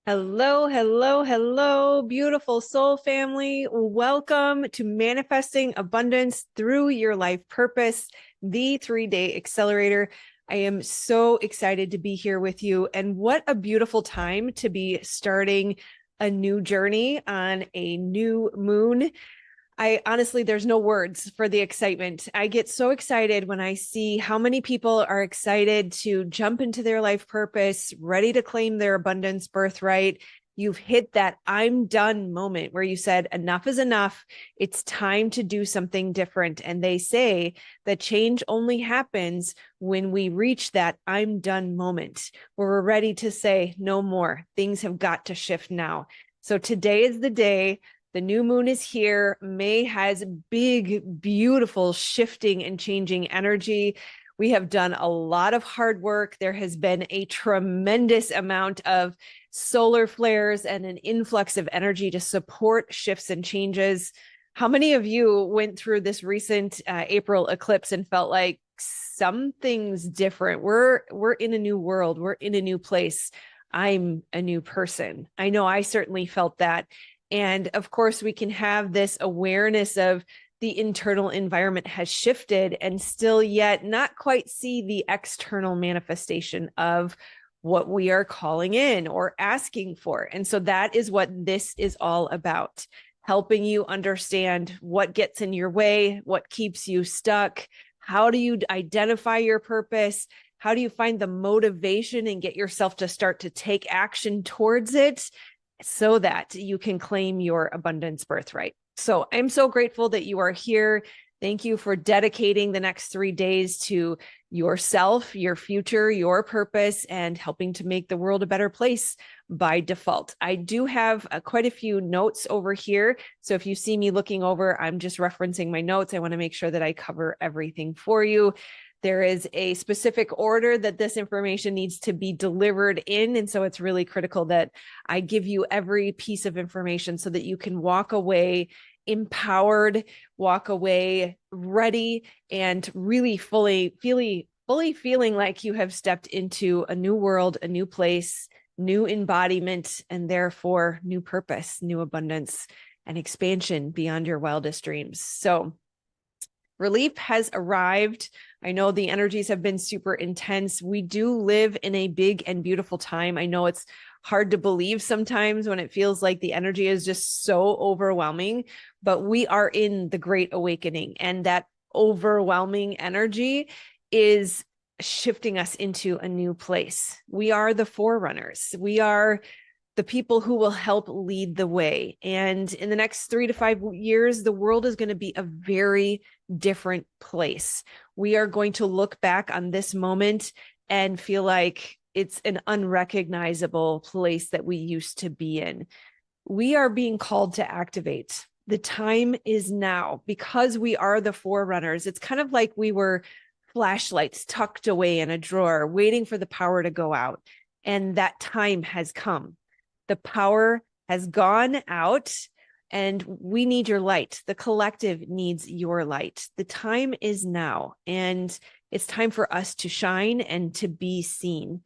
Hello, hello, hello, beautiful soul family. Welcome to Manifesting Abundance Through Your Life Purpose, the 3-day accelerator. I am so excited to be here with you. And what a beautiful time to be starting a new journey on a new moon. I honestly, there's no words for the excitement. I get so excited when I see how many people are excited to jump into their life purpose, ready to claim their abundance birthright. You've hit that I'm done moment where you said, enough is enough. It's time to do something different. And they say that change only happens when we reach that I'm done moment where we're ready to say, no more. Things have got to shift now. So today is the day. The new moon is here. May has big, beautiful shifting and changing energy. We have done a lot of hard work. There has been a tremendous amount of solar flares and an influx of energy to support shifts and changes. How many of you went through this recent April eclipse and felt like something's different? We're in a new world. We're in a new place. I'm a new person. I know I certainly felt that. And of course, we can have this awareness of the internal environment has shifted and still yet not quite see the external manifestation of what we are calling in or asking for. And so that is what this is all about, helping you understand what gets in your way, what keeps you stuck. How do you identify your purpose? How do you find the motivation and get yourself to start to take action towards it, so that you can claim your abundance birthright? So I'm so grateful that you are here. Thank you for dedicating the next 3 days to yourself, your future, your purpose, and helping to make the world a better place by default. I do have quite a few notes over here. So if you see me looking over, I'm just referencing my notes. I want to make sure that I cover everything for you. There is a specific order that this information needs to be delivered in. And so it's really critical that I give you every piece of information so that you can walk away empowered, walk away ready, and really fully feeling like you have stepped into a new world, a new place, new embodiment, and therefore new purpose, new abundance, and expansion beyond your wildest dreams. So relief has arrived. I know the energies have been super intense. We do live in a big and beautiful time. I know it's hard to believe sometimes when it feels like the energy is just so overwhelming, but we are in the Great Awakening, and that overwhelming energy is shifting us into a new place. We are the forerunners. We are the people who will help lead the way. And in the next 3 to 5 years, the world is going to be a very different place. We are going to look back on this moment and feel like it's an unrecognizable place that we used to be in. We are being called to activate. The time is now because we are the forerunners. It's kind of like we were flashlights tucked away in a drawer, waiting for the power to go out. And that time has come. The power has gone out, and we need your light. The collective needs your light. The time is now, and it's time for us to shine and to be seen.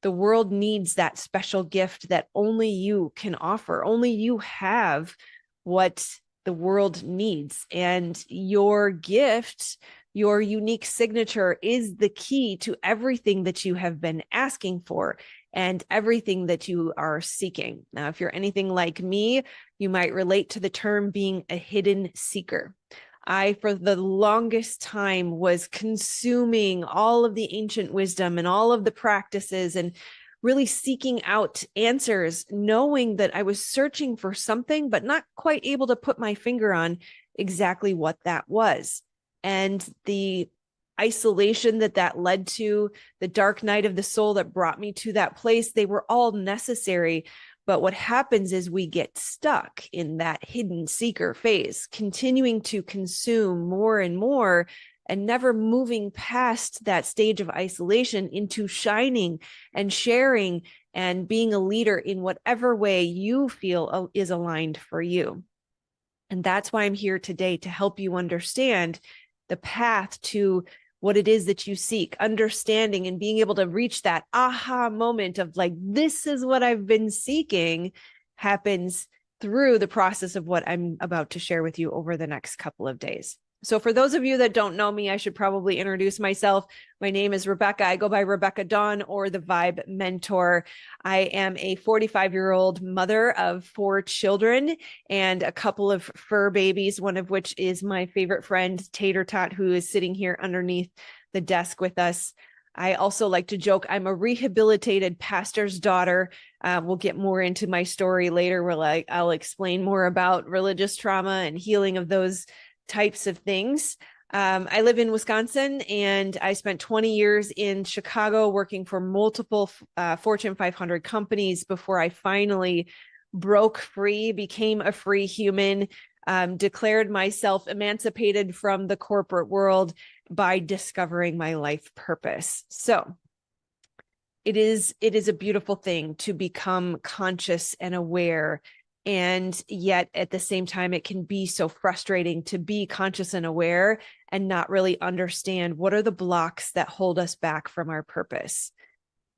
The world needs that special gift that only you can offer. Only you have what the world needs. And your gift, your unique signature, is the key to everything that you have been asking for and everything that you are seeking. Now, if you're anything like me, you might relate to the term being a hidden seeker. I, for the longest time, was consuming all of the ancient wisdom and all of the practices and really seeking out answers, knowing that I was searching for something, but not quite able to put my finger on exactly what that was. And the isolation that led to, the dark night of the soul that brought me to that place, they were all necessary. But what happens is we get stuck in that hidden seeker phase, continuing to consume more and more and never moving past that stage of isolation into shining and sharing and being a leader in whatever way you feel is aligned for you. And that's why I'm here today, to help you understand the path to what it is that you seek, understanding and being able to reach that aha moment of like, this is what I've been seeking, happens through the process of what I'm about to share with you over the next couple of days. So for those of you that don't know me, I should probably introduce myself. My name is Rebecca. I go by Rebecca Dawn or the Vibe Mentor. I am a 45-year-old mother of 4 children and a couple of fur babies, one of which is my favorite friend, Tater Tot, who is sitting here underneath the desk with us. I also like to joke I'm a rehabilitated pastor's daughter. We'll get more into my story later where I'll explain more about religious trauma and healing of those types of things. I live in Wisconsin, and I spent 20 years in Chicago working for multiple Fortune 500 companies before I finally broke free, became a free human, declared myself emancipated from the corporate world by discovering my life purpose. So it is a beautiful thing to become conscious and aware. And yet at the same time, it can be so frustrating to be conscious and aware and not really understand what are the blocks that hold us back from our purpose.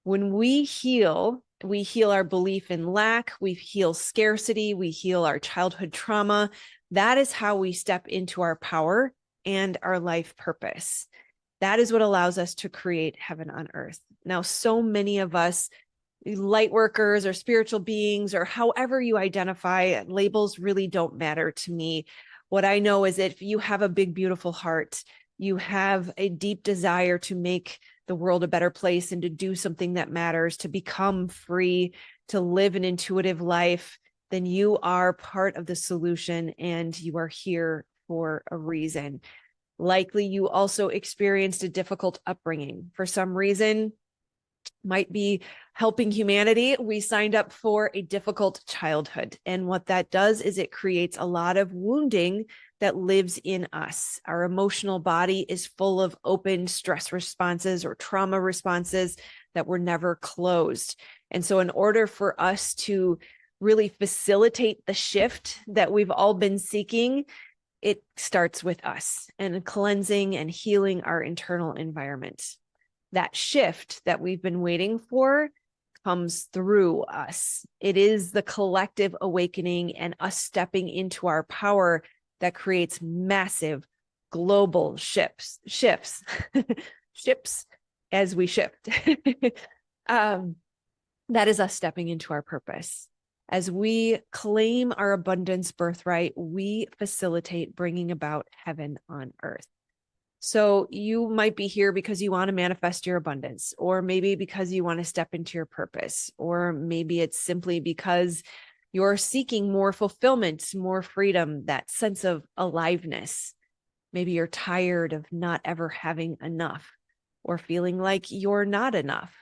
When we heal our belief in lack, we heal scarcity, we heal our childhood trauma. That is how we step into our power and our life purpose. That is what allows us to create heaven on earth. Now, so many of us, light workers or spiritual beings, or however you identify, labels really don't matter to me. What I know is if you have a big, beautiful heart, you have a deep desire to make the world a better place and to do something that matters, to become free, to live an intuitive life, then you are part of the solution and you are here for a reason. Likely you also experienced a difficult upbringing. For some reason, might be helping humanity. We signed up for a difficult childhood. And what that does is it creates a lot of wounding that lives in us. Our emotional body is full of open stress responses or trauma responses that were never closed. And so in order for us to really facilitate the shift that we've all been seeking, it starts with us and cleansing and healing our internal environment. That shift that we've been waiting for comes through us. It is the collective awakening and us stepping into our power that creates massive global shifts as we shift. That is us stepping into our purpose. As we claim our abundance birthright, we facilitate bringing about heaven on earth. So you might be here because you want to manifest your abundance, or maybe because you want to step into your purpose, or maybe it's simply because you're seeking more fulfillment, more freedom, that sense of aliveness. Maybe you're tired of not ever having enough or feeling like you're not enough.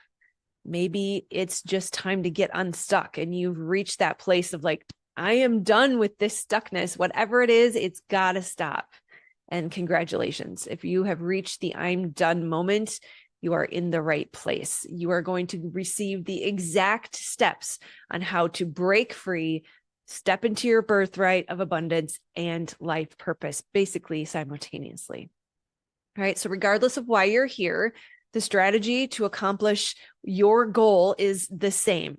Maybe it's just time to get unstuck and you've reached that place of like, I am done with this stuckness. Whatever it is, it's got to stop. And congratulations. If you have reached the I'm done moment, you are in the right place. You are going to receive the exact steps on how to break free, step into your birthright of abundance and life purpose, basically simultaneously. All right. So regardless of why you're here, the strategy to accomplish your goal is the same,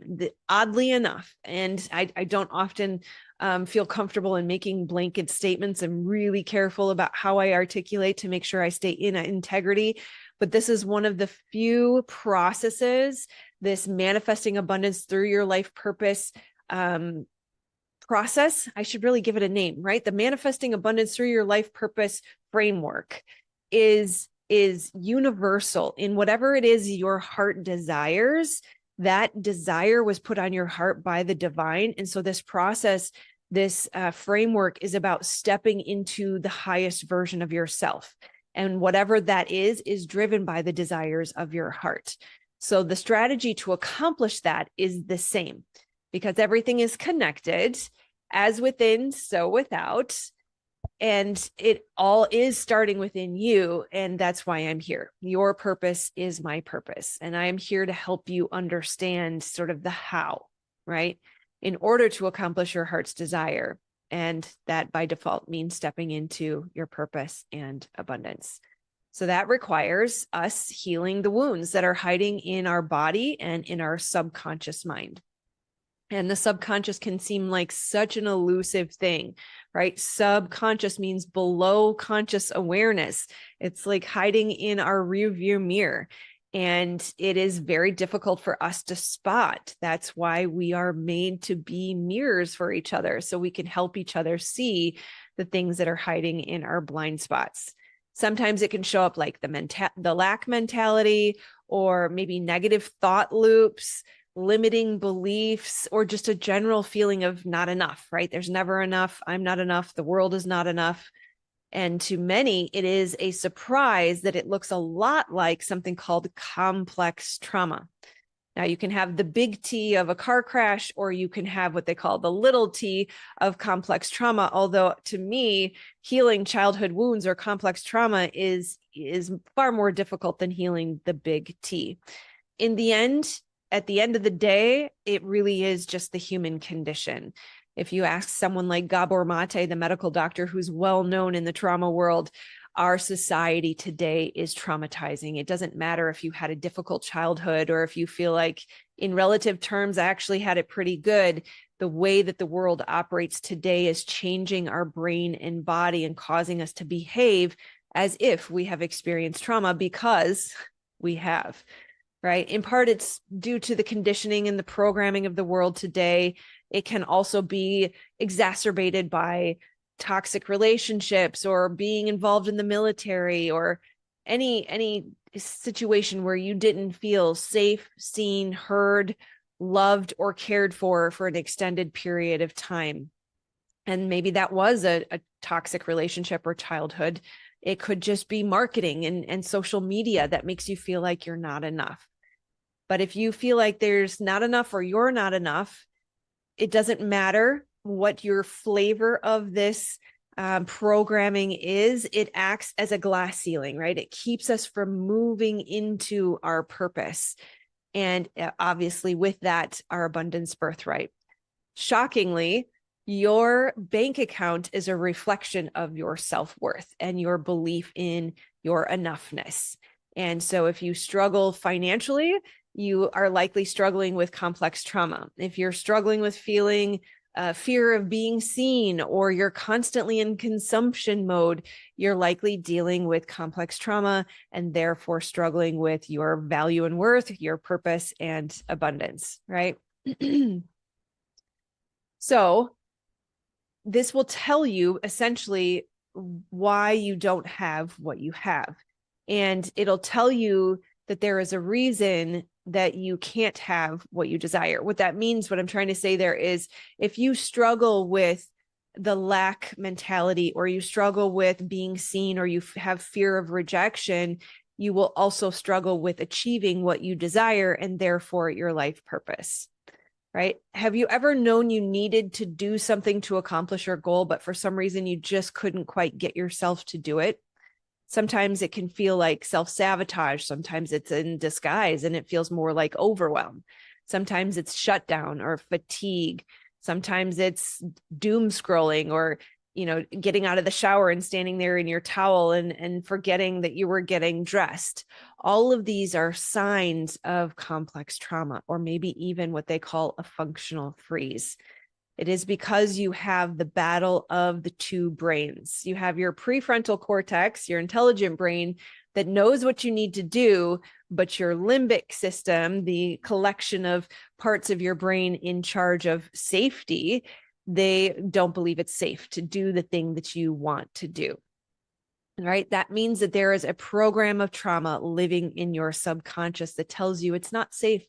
oddly enough. And I don't often feel comfortable in making blanket statements. I'm really careful about how I articulate to make sure I stay in integrity. But this is one of the few processes, this manifesting abundance through your life purpose process. I should really give it a name, right? The manifesting abundance through your life purpose framework is universal in whatever it is your heart desires. That desire was put on your heart by the divine. And so this process, this framework is about stepping into the highest version of yourself. And whatever that is driven by the desires of your heart. So the strategy to accomplish that is the same, because everything is connected, as within, so without. And it all is starting within you. And that's why I'm here. Your purpose is my purpose. And I am here to help you understand sort of the how, right? In order to accomplish your heart's desire. And that by default means stepping into your purpose and abundance. So that requires us healing the wounds that are hiding in our body and in our subconscious mind. And the subconscious can seem like such an elusive thing, right? Subconscious means below conscious awareness. It's like hiding in our rearview mirror. And it is very difficult for us to spot. That's why we are made to be mirrors for each other, so we can help each other see the things that are hiding in our blind spots. Sometimes it can show up like the lack mentality, or maybe negative thought loops, limiting beliefs, or just a general feeling of not enough, right? There's never enough. I'm not enough. The world is not enough. And to many, it is a surprise that it looks a lot like something called complex trauma. Now, you can have the big T of a car crash, or you can have what they call the little t of complex trauma. Although to me, healing childhood wounds or complex trauma is far more difficult than healing the big T. In the end, at the end of the day, it really is just the human condition. If you ask someone like Gabor Mate, the medical doctor who's well known in the trauma world, our society today is traumatizing. It doesn't matter if you had a difficult childhood or if you feel like, in relative terms, I actually had it pretty good. The way that the world operates today is changing our brain and body and causing us to behave as if we have experienced trauma, because we have. Right? In part, it's due to the conditioning and the programming of the world today. It can also be exacerbated by toxic relationships, or being involved in the military, or any situation where you didn't feel safe, seen, heard, loved, or cared for an extended period of time. And maybe that was a toxic relationship or childhood. It could just be marketing and social media that makes you feel like you're not enough. But if you feel like there's not enough or you're not enough, it doesn't matter what your flavor of this programming is. It acts as a glass ceiling, right? It keeps us from moving into our purpose. And obviously with that, our abundance birthright. Shockingly, your bank account is a reflection of your self-worth and your belief in your enoughness. And so if you struggle financially, you are likely struggling with complex trauma. If you're struggling with feeling fear of being seen, or you're constantly in consumption mode, you're likely dealing with complex trauma and therefore struggling with your value and worth, your purpose and abundance, right? So this will tell you essentially why you don't have what you have. And it'll tell you that there is a reason that you can't have what you desire. What that means, what I'm trying to say there is, if you struggle with the lack mentality, or you struggle with being seen, or you have fear of rejection, you will also struggle with achieving what you desire and therefore your life purpose. Right? Have you ever known you needed to do something to accomplish your goal, but for some reason you just couldn't quite get yourself to do it? Sometimes it can feel like self-sabotage. Sometimes it's in disguise and it feels more like overwhelm. Sometimes it's shutdown or fatigue. Sometimes it's doom scrolling, or getting out of the shower and standing there in your towel and forgetting that you were getting dressed. All of these are signs of complex trauma, or maybe even what they call a functional freeze. It is because you have the battle of the two brains. You have your prefrontal cortex, your intelligent brain that knows what you need to do, but your limbic system, the collection of parts of your brain in charge of safety, they don't believe it's safe to do the thing that you want to do. Right? That means that there is a program of trauma living in your subconscious that tells you it's not safe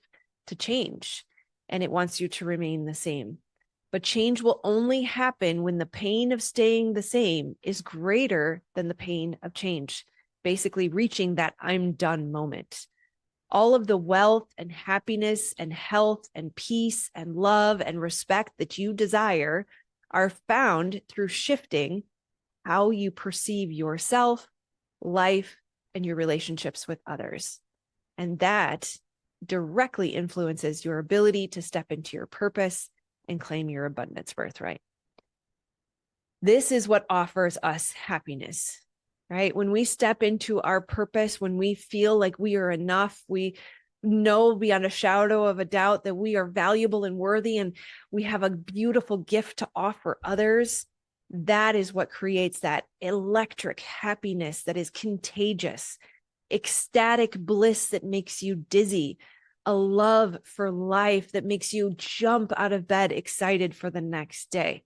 to change, and it wants you to remain the same. But change will only happen when the pain of staying the same is greater than the pain of change, basically reaching that I'm done moment. All of the wealth and happiness and health and peace and love and respect that you desire are found through shifting how you perceive yourself, life, and your relationships with others. And that directly influences your ability to step into your purpose and claim your abundance birthright. This is what offers us happiness, right? When we step into our purpose, when we feel like we are enough, we know beyond a shadow of a doubt that we are valuable and worthy, and we have a beautiful gift to offer others. That is what creates that electric happiness that is contagious, ecstatic bliss that makes you dizzy, a love for life that makes you jump out of bed excited for the next day.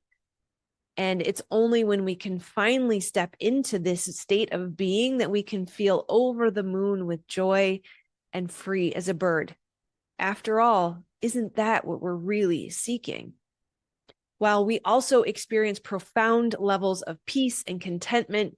And it's only when we can finally step into this state of being that we can feel over the moon with joy and free as a bird. After all, isn't that what we're really seeking? While we also experience profound levels of peace and contentment,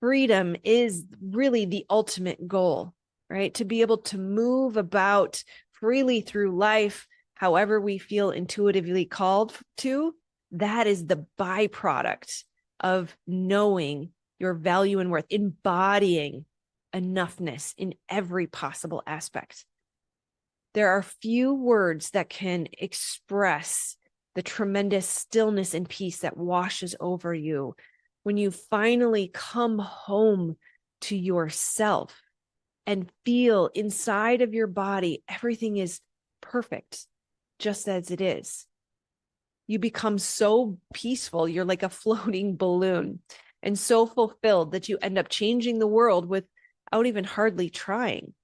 freedom is really the ultimate goal, right? To be able to move about freely through life, however we feel intuitively called to, that is the byproduct of knowing your value and worth, embodying enoughness in every possible aspect. There are few words that can express the tremendous stillness and peace that washes over you when you finally come home to yourself and feel inside of your body everything is perfect, just as it is. You become so peaceful, you're like a floating balloon, and so fulfilled that you end up changing the world without even hardly trying.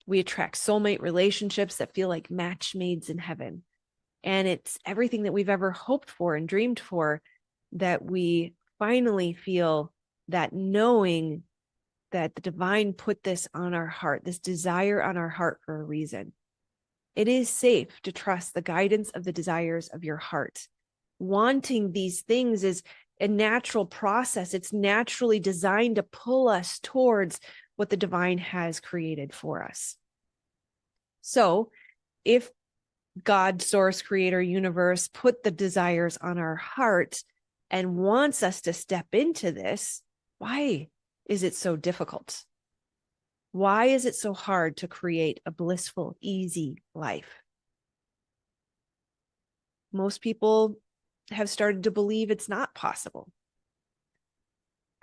We attract soulmate relationships that feel like match made in heaven. And it's everything that we've ever hoped for and dreamed for, that we finally feel that knowing that the divine put this on our heart, this desire on our heart for a reason. It is safe to trust the guidance of the desires of your heart. Wanting these things is a natural process. It's naturally designed to pull us towards what the divine has created for us. So if God, source, creator, universe put the desires on our heart and wants us to step into this, why is it so difficult? Why is it so hard to create a blissful, easy life? Most people have started to believe it's not possible.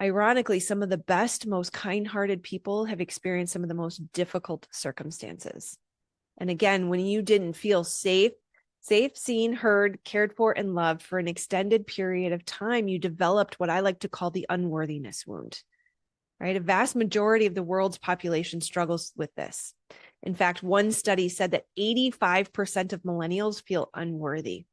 Ironically, some of the best, most kind-hearted people have experienced some of the most difficult circumstances. And again, when you didn't feel safe, seen, heard, cared for, and loved for an extended period of time, you developed what I like to call the unworthiness wound, right? A vast majority of the world's population struggles with this. In fact, one study said that 85% of millennials feel unworthy.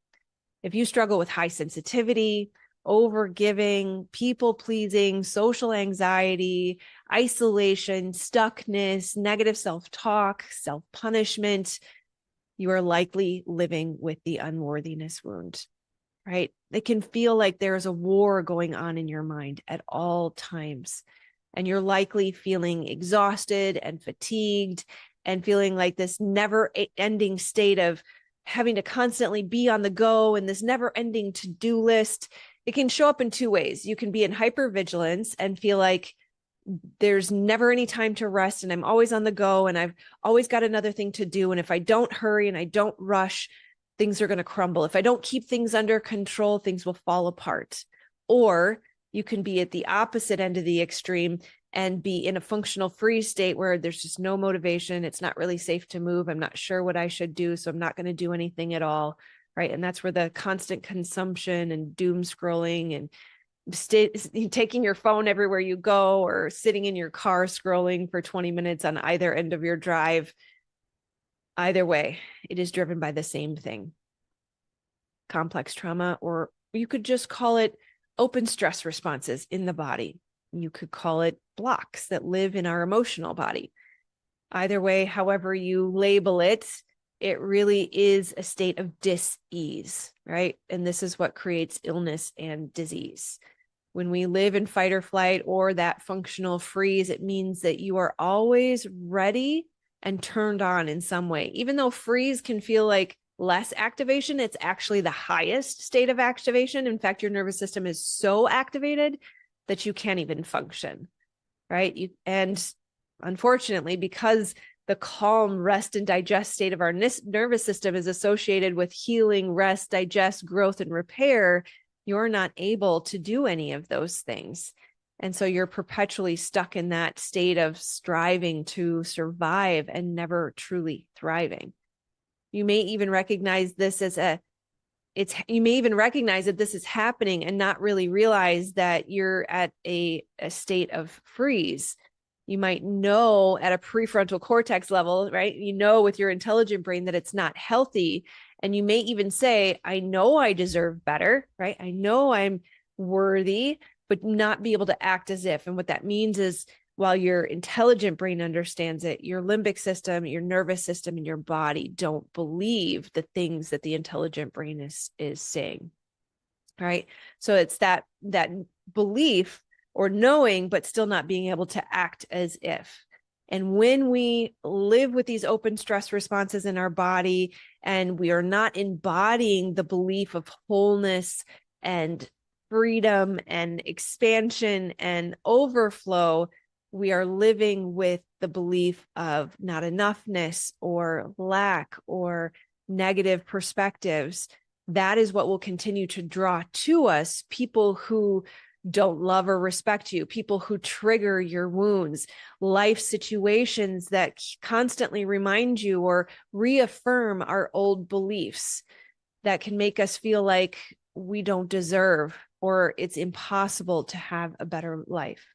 If you struggle with high sensitivity, overgiving, people pleasing, social anxiety, isolation, stuckness, negative self-talk, self-punishment, you are likely living with the unworthiness wound, right? It can feel like there's a war going on in your mind at all times. And you're likely feeling exhausted and fatigued and feeling like this never-ending state of having to constantly be on the go and this never-ending to-do list. It can show up in two ways. You can be in hypervigilance and feel like there's never any time to rest and I'm always on the go and I've always got another thing to do. And if I don't hurry and I don't rush, things are going to crumble. If I don't keep things under control, things will fall apart. Or you can be at the opposite end of the extreme and be in a functional freeze state where there's just no motivation. It's not really safe to move. I'm not sure what I should do, so I'm not going to do anything at all, right? And that's where the constant consumption and doom scrolling and taking your phone everywhere you go or sitting in your car scrolling for 20 minutes on either end of your drive. Either way, it is driven by the same thing, complex trauma, or you could just call it open stress responses in the body. You could call it blocks that live in our emotional body. Either way, however you label it, it really is a state of dis-ease, right? And this is what creates illness and disease. When we live in fight or flight or that functional freeze, it means that you are always ready and turned on in some way. Even though freeze can feel like less activation, it's actually the highest state of activation. In fact, your nervous system is so activated that you can't even function, right? And unfortunately, because the calm, rest, and digest state of our nervous system is associated with healing, rest, digest, growth, and repair, you're not able to do any of those things. And so you're perpetually stuck in that state of striving to survive and never truly thriving. You may even recognize this as you may even recognize that this is happening and not really realize that you're at a state of freeze. You might know at a prefrontal cortex level, right? You know with your intelligent brain that it's not healthy. And you may even say, I know I deserve better, right? I know I'm worthy, but not be able to act as if. And what that means is, while your intelligent brain understands it, your limbic system, your nervous system, and your body don't believe the things that the intelligent brain is saying. All right. So it's that belief or knowing, but still not being able to act as if. And when we live with these open stress responses in our body, and we are not embodying the belief of wholeness and freedom and expansion and overflow, we are living with the belief of not enoughness or lack or negative perspectives. That is what will continue to draw to us people who don't love or respect you, people who trigger your wounds, life situations that constantly remind you or reaffirm our old beliefs that can make us feel like we don't deserve or it's impossible to have a better life.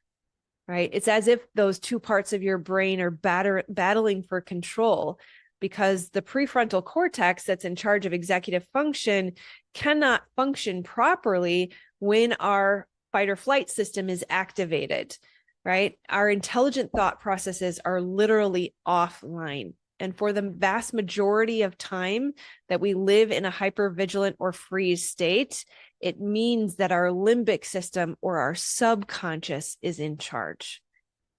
Right? It's as if those two parts of your brain are battling for control, because the prefrontal cortex that's in charge of executive function cannot function properly when our fight or flight system is activated, right? Our intelligent thought processes are literally offline. And for the vast majority of time that we live in a hypervigilant or freeze state, it means that our limbic system or our subconscious is in charge.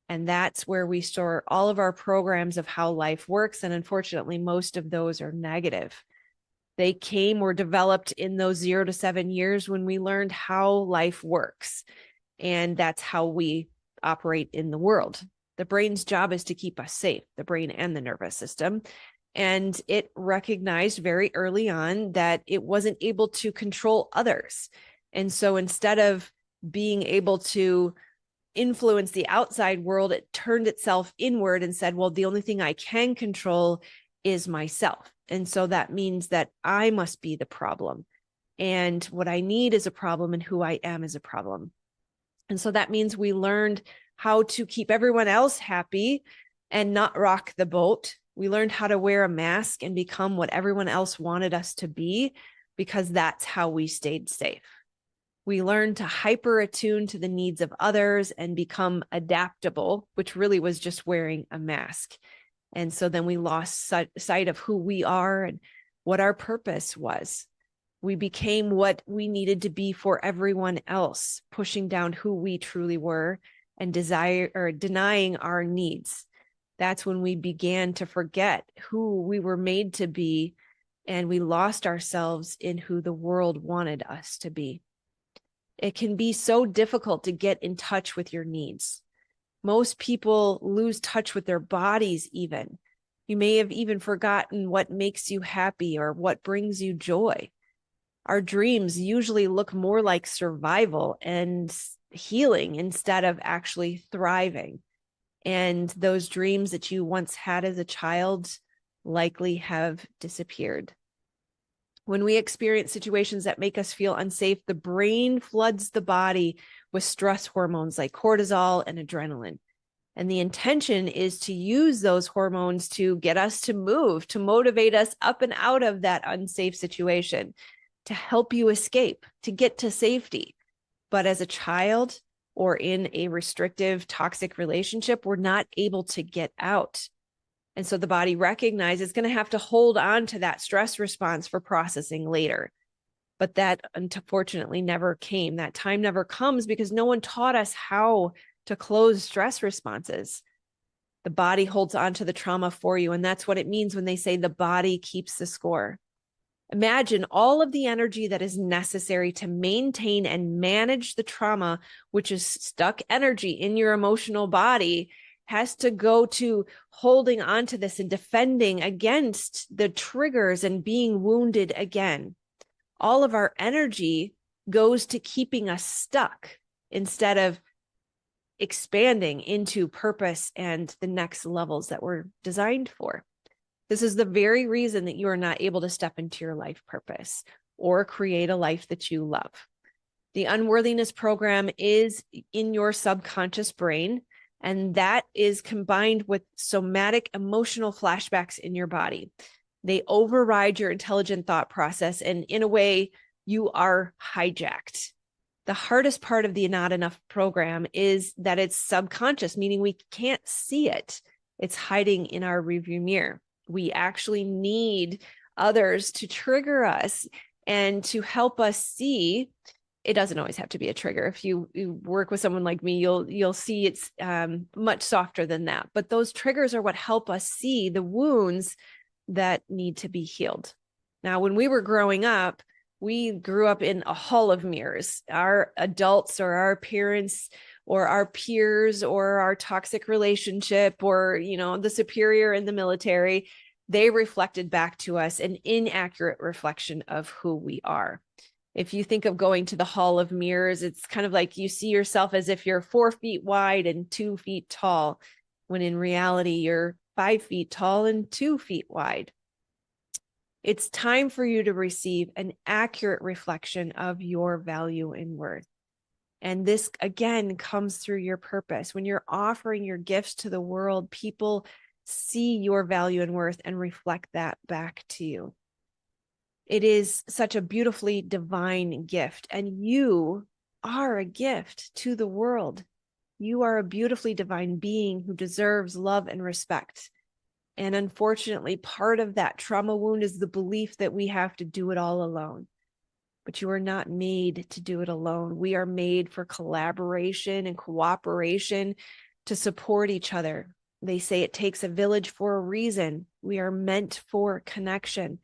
And that's where we store all of our programs of how life works. And unfortunately, most of those are negative. They were developed in those 0 to 7 years when we learned how life works. And that's how we operate in the world. The brain's job is to keep us safe, the brain and the nervous system. And it recognized very early on that it wasn't able to control others. And so instead of being able to influence the outside world, it turned itself inward and said, well, the only thing I can control is myself. And so that means that I must be the problem. And what I need is a problem, and who I am is a problem. And so that means we learned how to keep everyone else happy and not rock the boat. We learned how to wear a mask and become what everyone else wanted us to be, because that's how we stayed safe. We learned to hyper attune to the needs of others and become adaptable, which really was just wearing a mask. And so then we lost sight of who we are and what our purpose was. We became what we needed to be for everyone else, pushing down who we truly were and denying our needs. That's when we began to forget who we were made to be, and we lost ourselves in who the world wanted us to be. It can be so difficult to get in touch with your needs. Most people lose touch with their bodies even. You may have even forgotten what makes you happy or what brings you joy. Our dreams usually look more like survival and healing instead of actually thriving. And those dreams that you once had as a child likely have disappeared. When we experience situations that make us feel unsafe, the brain floods the body with stress hormones like cortisol and adrenaline. And the intention is to use those hormones to get us to move, to motivate us up and out of that unsafe situation, to help you escape, to get to safety. But as a child or in a restrictive, toxic relationship, we're not able to get out. And so the body recognizes it's going to have to hold on to that stress response for processing later. But that unfortunately never came. That time never comes because no one taught us how to close stress responses. The body holds on to the trauma for you. And that's what it means when they say the body keeps the score. Imagine all of the energy that is necessary to maintain and manage the trauma, which is stuck energy in your emotional body, has to go to holding on to this and defending against the triggers and being wounded again. All of our energy goes to keeping us stuck instead of expanding into purpose and the next levels that we're designed for. This is the very reason that you are not able to step into your life purpose or create a life that you love. The unworthiness program is in your subconscious brain, and that is combined with somatic emotional flashbacks in your body. They override your intelligent thought process, and in a way, you are hijacked. The hardest part of the Not Enough program is that it's subconscious, meaning we can't see it. It's hiding in our rearview mirror. We actually need others to trigger us and to help us see. It doesn't always have to be a trigger. If you work with someone like me, you'll see it's much softer than that. But those triggers are what help us see the wounds that need to be healed. Now, when we were growing up, we grew up in a hall of mirrors. Our adults or our parents or our peers or our toxic relationship or, the superior in the military, they reflected back to us an inaccurate reflection of who we are. If you think of going to the hall of mirrors, it's kind of like you see yourself as if you're 4 feet wide and 2 feet tall, when in reality, you're 5 feet tall and 2 feet wide. It's time for you to receive an accurate reflection of your value and worth. And this, again, comes through your purpose. When you're offering your gifts to the world, people see your value and worth and reflect that back to you. It is such a beautifully divine gift, and you are a gift to the world. You are a beautifully divine being who deserves love and respect. And unfortunately, part of that trauma wound is the belief that we have to do it all alone. But you are not made to do it alone. We are made for collaboration and cooperation to support each other. They say it takes a village for a reason. We are meant for connection.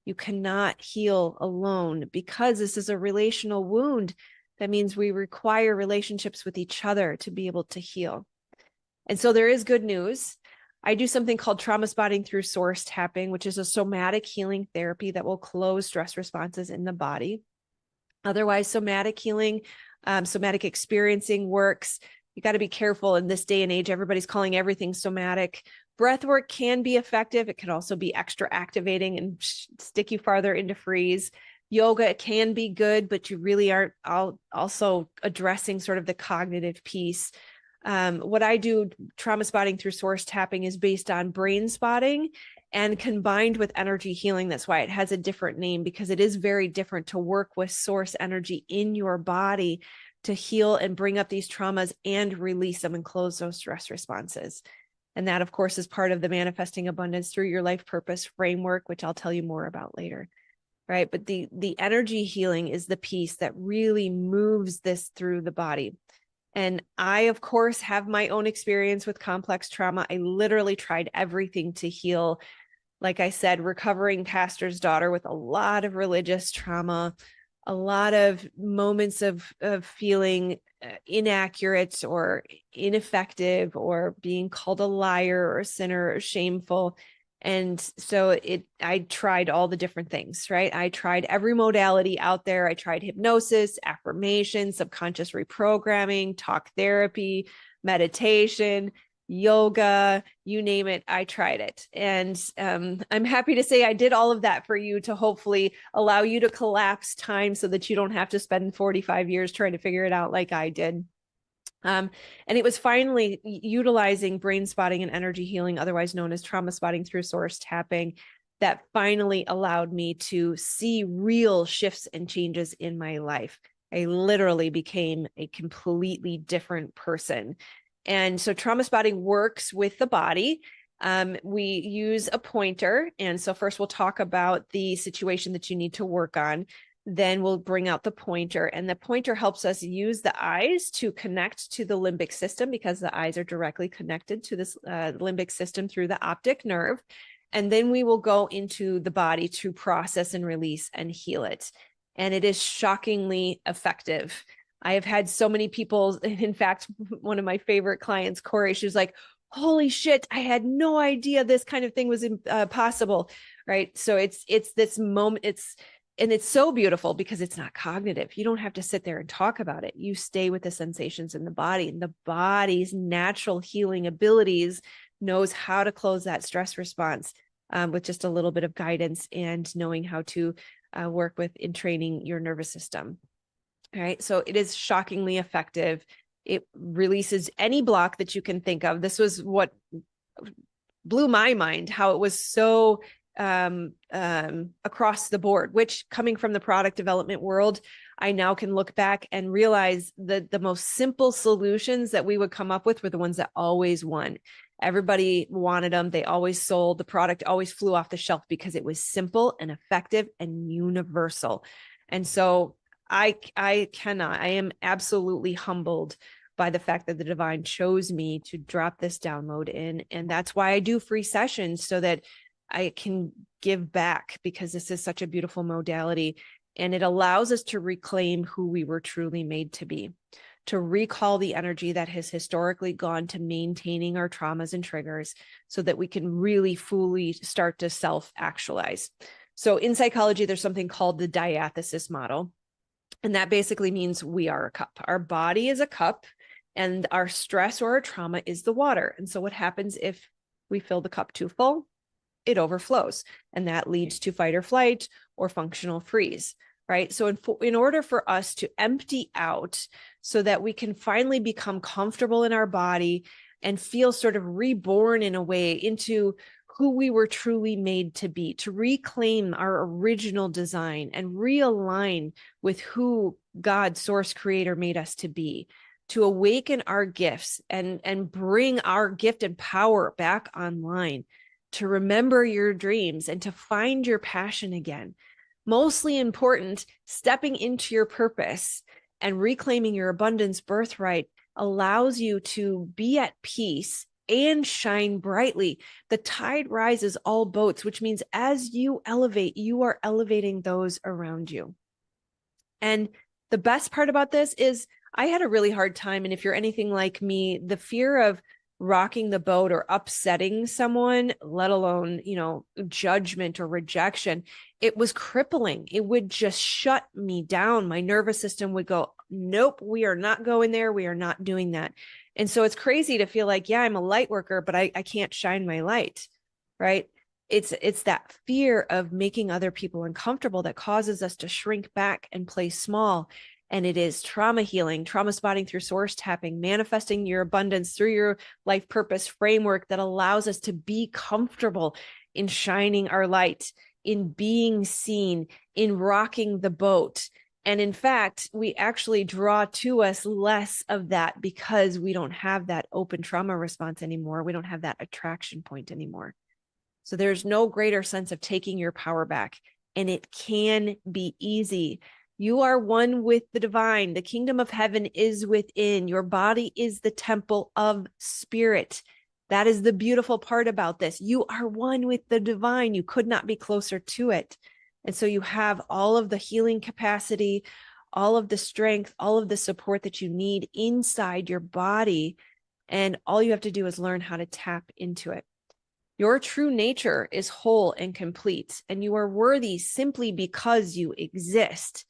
You cannot heal alone because this is a relational wound. That means we require relationships with each other to be able to heal. And so there is good news. I do something called trauma spotting through source tapping, which is a somatic healing therapy that will close stress responses in the body. Otherwise, somatic healing, somatic experiencing works. You got to be careful in this day and age. Everybody's calling everything somatic. Breath work can be effective. It can also be extra activating and stick you farther into freeze. Yoga can be good, but you really aren't also addressing sort of the cognitive piece. What I do, trauma spotting through source tapping, is based on brain spotting and combined with energy healing. That's why it has a different name, because it is very different to work with source energy in your body to heal and bring up these traumas and release them and close those stress responses. And that, of course, is part of the Manifesting Abundance Through Your Life Purpose framework, which I'll tell you more about later. Right. But the energy healing is the piece that really moves this through the body. And I, of course, have my own experience with complex trauma. I literally tried everything to heal. Like I said, recovering pastor's daughter with a lot of religious trauma, a lot of moments of feeling inaccurate or ineffective or being called a liar or a sinner or shameful. And so I tried all the different things, right? I tried every modality out there. I tried hypnosis, affirmation, subconscious reprogramming, talk therapy, meditation, yoga, you name it, I tried it. And I'm happy to say I did all of that for you to hopefully allow you to collapse time so that you don't have to spend 45 years trying to figure it out like I did. And it was finally utilizing brain spotting and energy healing, otherwise known as trauma spotting through source tapping, that finally allowed me to see real shifts and changes in my life. I literally became a completely different person. And so trauma spotting works with the body. We use a pointer. And so first we'll talk about the situation that you need to work on. Then we'll bring out the pointer, and the pointer helps us use the eyes to connect to the limbic system, because the eyes are directly connected to this limbic system through the optic nerve. And then we will go into the body to process and release and heal it. And it is shockingly effective. I have had so many people, in fact, one of my favorite clients, Corey, she was like, holy shit, I had no idea this kind of thing was possible, right? So it's this moment, And it's so beautiful because it's not cognitive. You don't have to sit there and talk about it. You stay with the sensations in the body, and the body's natural healing abilities knows how to close that stress response with just a little bit of guidance and knowing how to work with in training your nervous system. All right. So it is shockingly effective. It releases any block that you can think of. This was what blew my mind, how it was so across the board, which, coming from the product development world, I now can look back and realize that the most simple solutions that we would come up with were the ones that always won. Everybody wanted them. They always sold. The product always flew off the shelf because it was simple and effective and universal. And so I am absolutely humbled by the fact that the divine chose me to drop this download in. And that's why I do free sessions, so that I can give back, because this is such a beautiful modality, and it allows us to reclaim who we were truly made to be, to recall the energy that has historically gone to maintaining our traumas and triggers, so that we can really fully start to self-actualize. So in psychology, there's something called the diathesis model. And that basically means we are a cup. Our body is a cup, and our stress or our trauma is the water. And so what happens if we fill the cup too full? It overflows, and that leads to fight or flight or functional freeze, right? So in order for us to empty out so that we can finally become comfortable in our body and feel sort of reborn in a way into who we were truly made to be, to reclaim our original design and realign with who God, source creator, made us to be, to awaken our gifts and bring our gift and power back online, to remember your dreams and to find your passion again. Mostly important, stepping into your purpose and reclaiming your abundance birthright allows you to be at peace and shine brightly. The tide rises all boats, which means as you elevate, you are elevating those around you. And the best part about this is I had a really hard time. And if you're anything like me, the fear of rocking the boat or upsetting someone, let alone, judgment or rejection, it was crippling. It would just shut me down. My nervous system would go, nope, we are not going there. We are not doing that. And so it's crazy to feel like, yeah, I'm a light worker, but I can't shine my light, right? It's that fear of making other people uncomfortable that causes us to shrink back and play small. And it is trauma healing, trauma spotting through source tapping, manifesting your abundance through your life purpose framework that allows us to be comfortable in shining our light, in being seen, in rocking the boat. And in fact, we actually draw to us less of that because we don't have that open trauma response anymore. We don't have that attraction point anymore. So there's no greater sense of taking your power back. And it can be easy. You are one with the divine. The kingdom of heaven is within. Your body is the temple of spirit. That is the beautiful part about this. You are one with the divine. You could not be closer to it. And so you have all of the healing capacity, all of the strength, all of the support that you need inside your body. And all you have to do is learn how to tap into it. Your true nature is whole and complete, and you are worthy simply because you exist.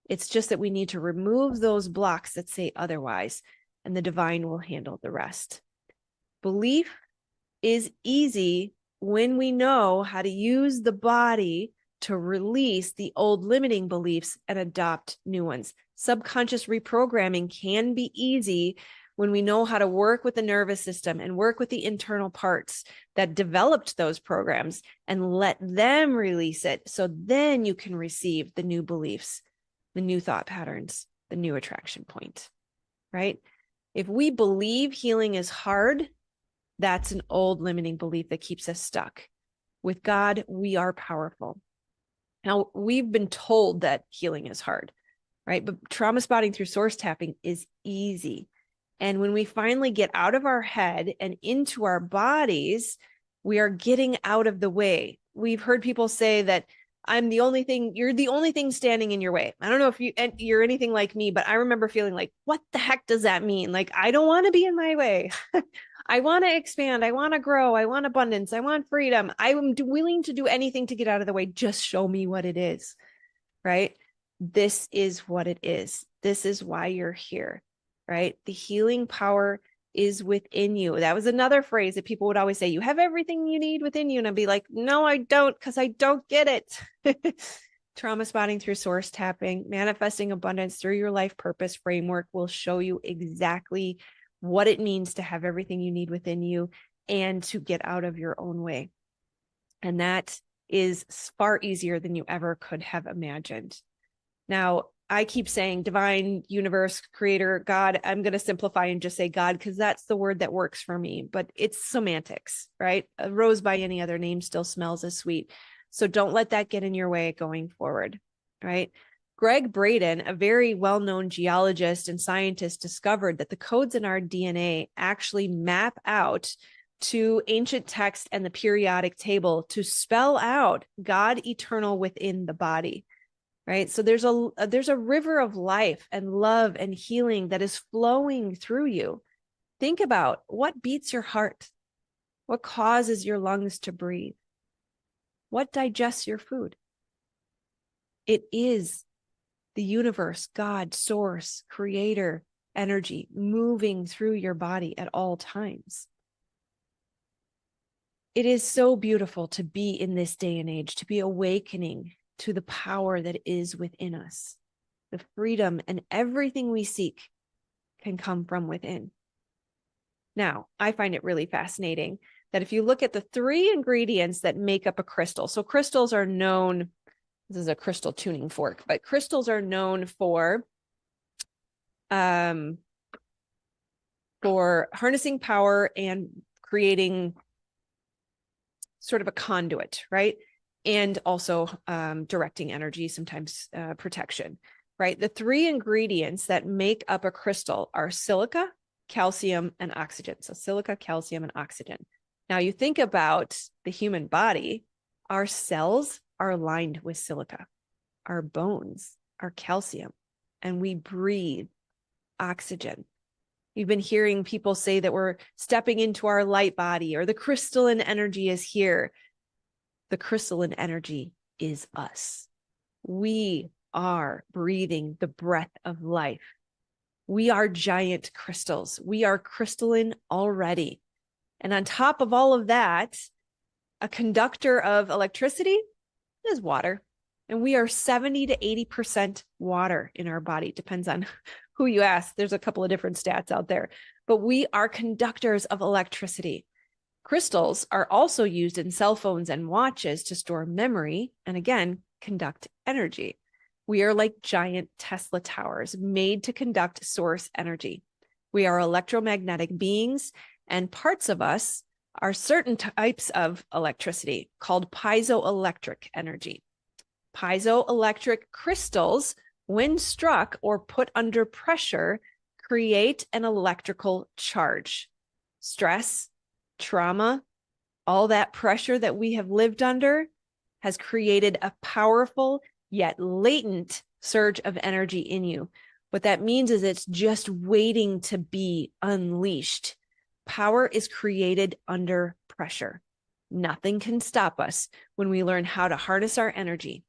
It's just that we need to remove those blocks that say otherwise, and the divine will handle the rest. Belief is easy when we know how to use the body to release the old limiting beliefs and adopt new ones. Subconscious reprogramming can be easy when we know how to work with the nervous system and work with the internal parts that developed those programs and let them release it. So then you can receive the new beliefs, the new thought patterns, the new attraction point, right? If we believe healing is hard, that's an old limiting belief that keeps us stuck. With God, we are powerful. Now, we've been told that healing is hard, right? But trauma spotting through source tapping is easy. And when we finally get out of our head and into our bodies, we are getting out of the way. We've heard people say that you're the only thing standing in your way. I don't know if you're anything like me, but I remember feeling like, what the heck does that mean? Like, I don't want to be in my way. I want to expand. I want to grow. I want abundance. I want freedom. I am willing to do anything to get out of the way. Just show me what it is, right? This is what it is. This is why you're here, right? The healing power is within you. That was another phrase that people would always say, you have everything you need within you. And I'd be like, no, I don't, because I don't get it. Trauma spotting through source tapping, manifesting abundance through your life purpose framework will show you exactly what it means to have everything you need within you and to get out of your own way. And that is far easier than you ever could have imagined. Now, I keep saying divine, universe, creator, God. I'm going to simplify and just say God, because that's the word that works for me, but it's semantics, right? A rose by any other name still smells as sweet. So don't let that get in your way going forward, right? Greg Braden, a very well-known geologist and scientist, discovered that the codes in our DNA actually map out to ancient text and the periodic table to spell out God eternal within the body. Right. So there's a river of life and love and healing that is flowing through you. Think about what beats your heart, what causes your lungs to breathe, what digests your food. It is the universe, God, source, creator, energy moving through your body at all times. It is so beautiful to be in this day and age, to be awakening to the power that is within us. The freedom and everything we seek can come from within. Now, I find it really fascinating that if you look at the 3 ingredients that make up a crystal, so crystals are known, this is a crystal tuning fork, but crystals are known for harnessing power and creating sort of a conduit, right? And also directing energy, sometimes protection, right? The 3 ingredients that make up a crystal are silica, calcium, and oxygen. So silica, calcium, and oxygen. Now you think about the human body, our cells are lined with silica, our bones are calcium, and we breathe oxygen. You've been hearing people say that we're stepping into our light body or the crystalline energy is here. The crystalline energy is us. We are breathing the breath of life. We are giant crystals. We are crystalline already. And on top of all of that, a conductor of electricity is water. And we are 70 to 80% water in our body. Depends on who you ask. There's a couple of different stats out there, but we are conductors of electricity. Crystals are also used in cell phones and watches to store memory and, again, conduct energy. We are like giant Tesla towers made to conduct source energy. We are electromagnetic beings, and parts of us are certain types of electricity called piezoelectric energy. Piezoelectric crystals, when struck or put under pressure, create an electrical charge. Stress, trauma, all that pressure that we have lived under has created a powerful yet latent surge of energy in you. What that means is it's just waiting to be unleashed. Power is created under pressure. Nothing can stop us when we learn how to harness our energy.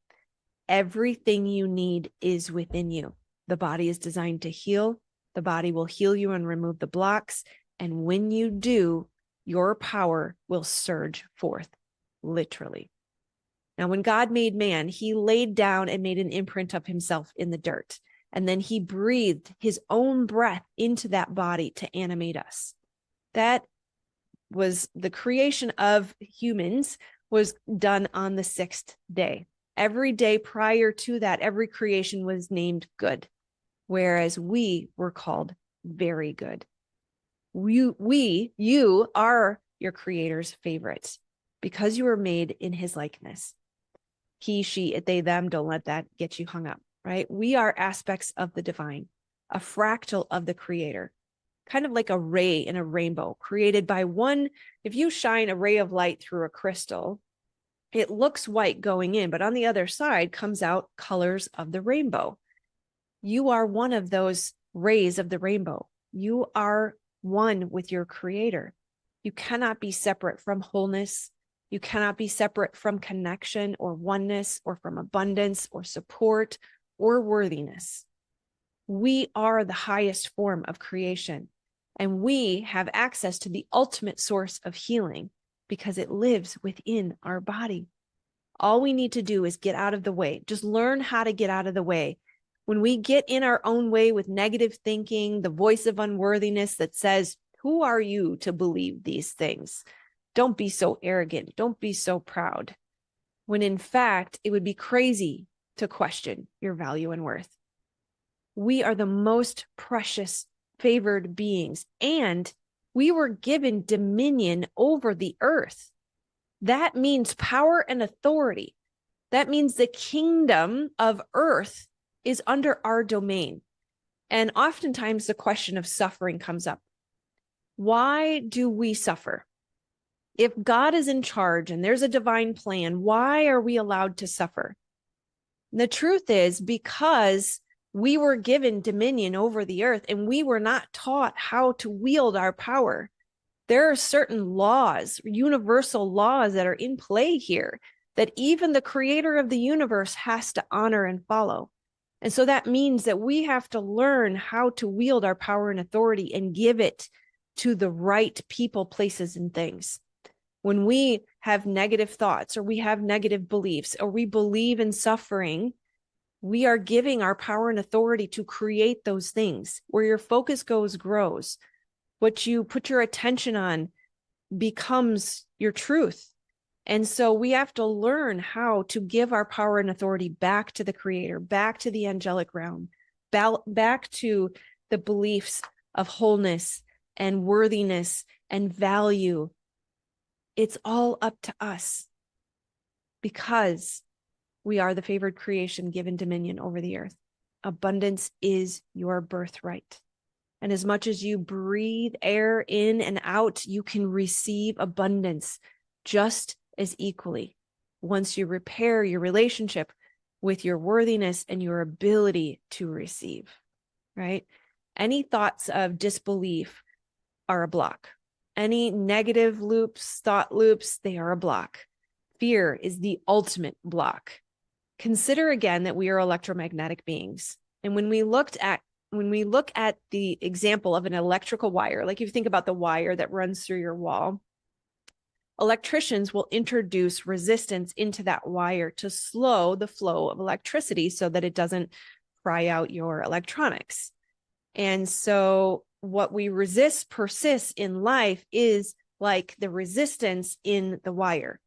Everything you need is within you. The body is designed to heal. The body will heal you and remove the blocks. And when you do, your power will surge forth, literally. Now, when God made man, he laid down and made an imprint of himself in the dirt. And then he breathed his own breath into that body to animate us. That was the creation of humans was done on the 6th day. Every day prior to that, every creation was named good, whereas we were called very good. You are your creator's favorites because you were made in his likeness. He, she, it, they, them, don't let that get you hung up, right? We are aspects of the divine, a fractal of the creator, kind of like a ray in a rainbow created by one. If you shine a ray of light through a crystal, it looks white going in, but on the other side comes out colors of the rainbow. You are one of those rays of the rainbow. You are one with your creator. You cannot be separate from wholeness, You cannot be separate from connection or oneness or from abundance or support or worthiness. We are the highest form of creation, and we have access to the ultimate source of healing because it lives within our body. All we need to do is get out of the way. Just learn how to get out of the way. When we get in our own way with negative thinking, the voice of unworthiness that says, who are you to believe these things? Don't be so arrogant. Don't be so proud. When in fact, it would be crazy to question your value and worth. We are the most precious, favored beings, and we were given dominion over the earth. That means power and authority. That means the kingdom of earth is under our domain. And oftentimes the question of suffering comes up. Why do we suffer? If God is in charge and there's a divine plan, why are we allowed to suffer? And the truth is because we were given dominion over the earth and we were not taught how to wield our power. There are certain laws, universal laws that are in play here that even the creator of the universe has to honor and follow. And so that means that we have to learn how to wield our power and authority and give it to the right people, places, and things. When we have negative thoughts or we have negative beliefs or we believe in suffering, we are giving our power and authority to create those things. Where your focus goes, grows. What you put your attention on becomes your truth. And so we have to learn how to give our power and authority back to the creator, back to the angelic realm, back to the beliefs of wholeness and worthiness and value. It's all up to us because we are the favored creation given dominion over the earth. Abundance is your birthright. And as much as you breathe air in and out, you can receive abundance just as equally once you repair your relationship with your worthiness and your ability to receive, right? Any thoughts of disbelief are a block. Any negative loops, thought loops, they are a block. Fear is the ultimate block. Consider again that we are electromagnetic beings. And when we look at the example of an electrical wire, like if you think about the wire that runs through your wall, electricians will introduce resistance into that wire to slow the flow of electricity so that it doesn't fry out your electronics. And so what we resist persists in life is like the resistance in the wire,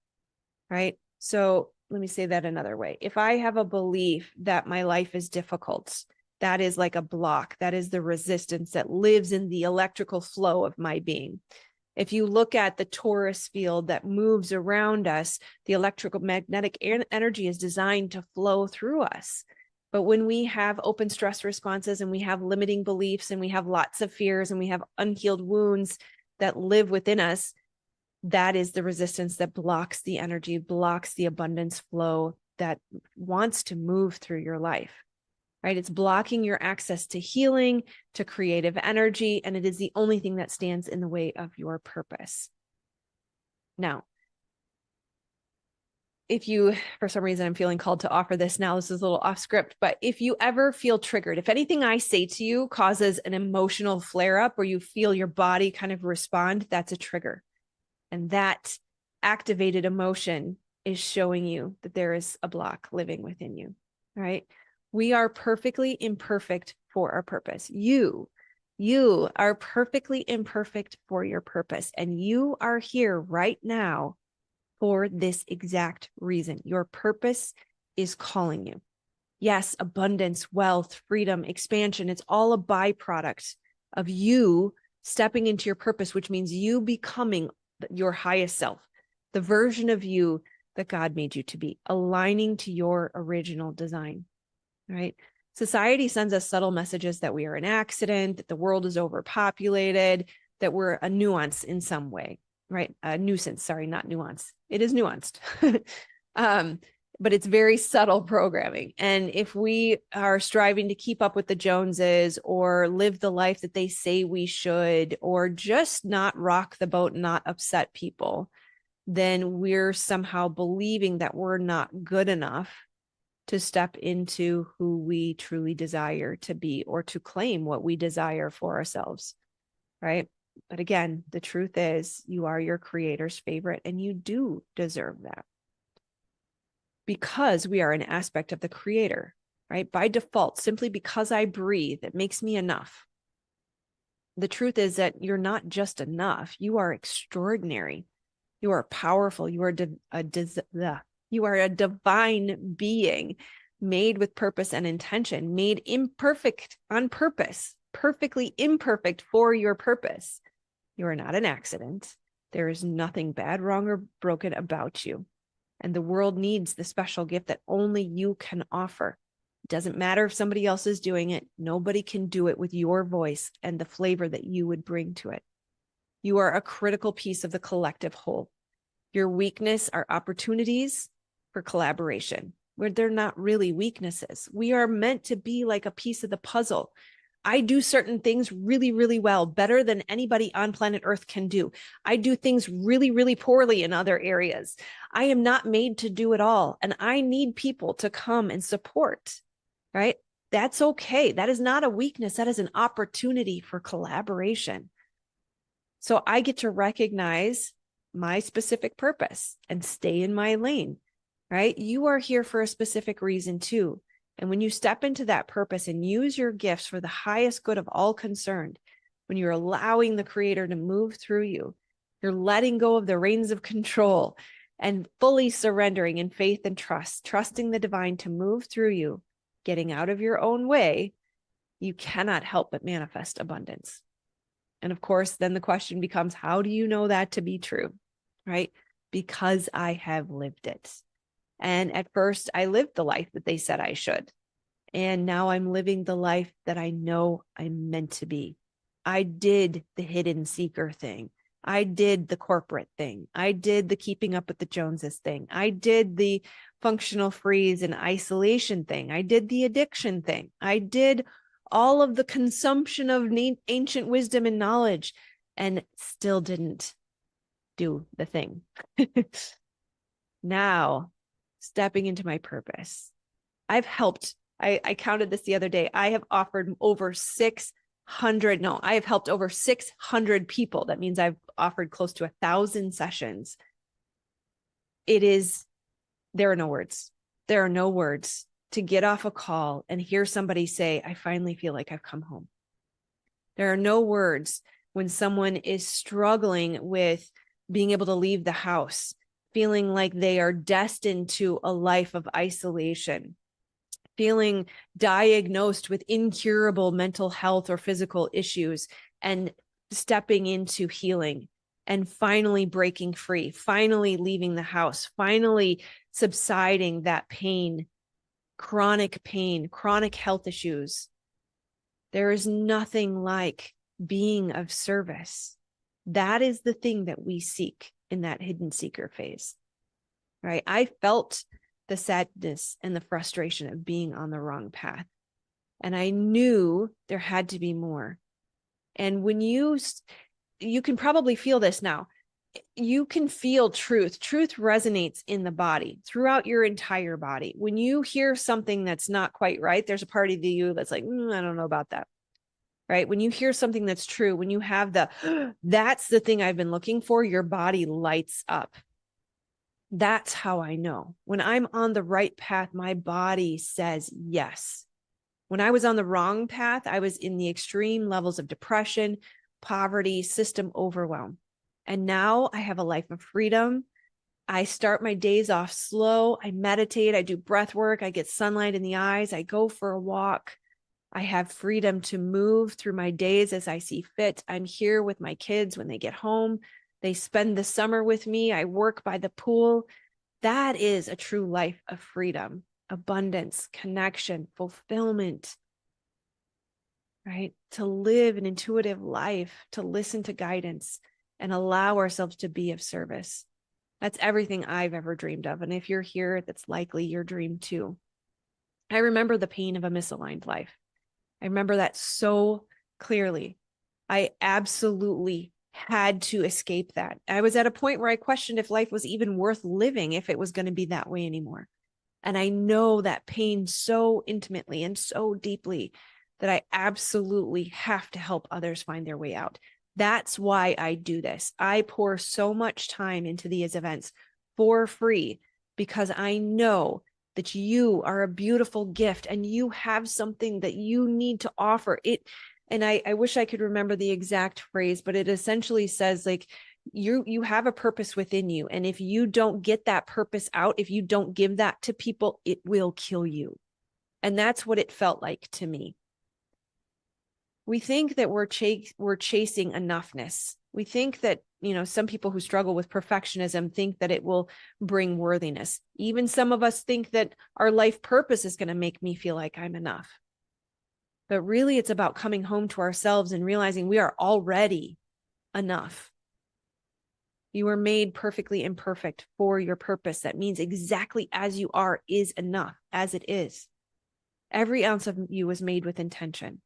right? So let me say that another way. If I have a belief that my life is difficult, that is like a block. That is the resistance that lives in the electrical flow of my being. If you look at the torus field that moves around us, the electrical magnetic energy is designed to flow through us. But when we have open stress responses and we have limiting beliefs and we have lots of fears and we have unhealed wounds that live within us, that is the resistance that blocks the energy, blocks the abundance flow that wants to move through your life, right? It's blocking your access to healing, to creative energy, and it is the only thing that stands in the way of your purpose. Now, if you, for some reason, I'm feeling called to offer this now, this is a little off script, but if you ever feel triggered, if anything I say to you causes an emotional flare up or you feel your body kind of respond, that's a trigger. And that activated emotion is showing you that there is a block living within you, right? We are perfectly imperfect for our purpose. You are perfectly imperfect for your purpose. And you are here right now for this exact reason. Your purpose is calling you. Yes, abundance, wealth, freedom, expansion, it's all a byproduct of you stepping into your purpose, which means you becoming your highest self, the version of you that God made you to be, aligning to your original design, right? Society sends us subtle messages that we are an accident, that the world is overpopulated, that we're a nuance in some way, right? A nuisance, sorry, not nuance. It is nuanced. But it's very subtle programming. And if we are striving to keep up with the Joneses or live the life that they say we should, or just not rock the boat and not upset people, then we're somehow believing that we're not good enough to step into who we truly desire to be or to claim what we desire for ourselves, right? But again, the truth is you are your creator's favorite and you do deserve that because we are an aspect of the creator, right? By default, simply because I breathe, it makes me enough. The truth is that you're not just enough. You are extraordinary. You are powerful. You are you are a divine being made with purpose and intention, made imperfect on purpose, perfectly imperfect for your purpose. You are not an accident. There is nothing bad, wrong, or broken about you. And the world needs the special gift that only you can offer. It doesn't matter if somebody else is doing it. Nobody can do it with your voice and the flavor that you would bring to it. You are a critical piece of the collective whole. Your weakness are opportunities for collaboration, where they're not really weaknesses. We are meant to be like a piece of the puzzle. I do certain things really, really well, better than anybody on planet Earth can do. I do things really, really poorly in other areas. I am not made to do it all. And I need people to come and support, right? That's okay. That is not a weakness. That is an opportunity for collaboration. So I get to recognize my specific purpose and stay in my lane, right? You are here for a specific reason too. And when you step into that purpose and use your gifts for the highest good of all concerned, when you're allowing the creator to move through you, you're letting go of the reins of control and fully surrendering in faith and trust, trusting the divine to move through you, getting out of your own way, you cannot help but manifest abundance. And of course, then the question becomes, how do you know that to be true, right? Because I have lived it. And at first, I lived the life that they said I should. And now I'm living the life that I know I'm meant to be. I did the hidden seeker thing. I did the corporate thing. I did the keeping up with the Joneses thing. I did the functional freeze and isolation thing. I did the addiction thing. I did all of the consumption of ancient wisdom and knowledge and still didn't do the thing. Now, stepping into my purpose. I've helped, I counted this the other day. I have offered over 600, no, I have helped over 600 people. That means I've offered close to 1,000 sessions. There are no words. There are no words to get off a call and hear somebody say, I finally feel like I've come home. There are no words when someone is struggling with being able to leave the house, feeling like they are destined to a life of isolation, feeling diagnosed with incurable mental health or physical issues, and stepping into healing and finally breaking free, finally leaving the house, finally subsiding that pain, chronic health issues. There is nothing like being of service. That is the thing that we seek in that hidden seeker phase, right? I felt the sadness and the frustration of being on the wrong path. And I knew there had to be more. And when you can probably feel this now, you can feel truth. Truth resonates in the body, throughout your entire body. When you hear something that's not quite right, there's a part of you that's like, I don't know about that. Right? When you hear something that's true, when you have that's the thing I've been looking for, your body lights up. That's how I know. When I'm on the right path, my body says yes. When I was on the wrong path, I was in the extreme levels of depression, poverty, system overwhelm. And now I have a life of freedom. I start my days off slow. I meditate. I do breath work. I get sunlight in the eyes. I go for a walk. I have freedom to move through my days as I see fit. I'm here with my kids when they get home. They spend the summer with me. I work by the pool. That is a true life of freedom, abundance, connection, fulfillment, right? To live an intuitive life, to listen to guidance and allow ourselves to be of service. That's everything I've ever dreamed of. And if you're here, that's likely your dream too. I remember the pain of a misaligned life. I remember that so clearly. I absolutely had to escape that. I was at a point where I questioned if life was even worth living, if it was going to be that way anymore. And I know that pain so intimately and so deeply that I absolutely have to help others find their way out. That's why I do this. I pour so much time into these events for free because I know that you are a beautiful gift and you have something that you need to offer. And I wish I could remember the exact phrase, but it essentially says like, you have a purpose within you. And if you don't get that purpose out, if you don't give that to people, it will kill you. And that's what it felt like to me. We think that we're chasing enoughness. We think that, some people who struggle with perfectionism think that it will bring worthiness. Even some of us think that our life purpose is going to make me feel like I'm enough. But really, it's about coming home to ourselves and realizing we are already enough. You were made perfectly imperfect for your purpose. That means exactly as you are is enough, as it is. Every ounce of you was made with intention.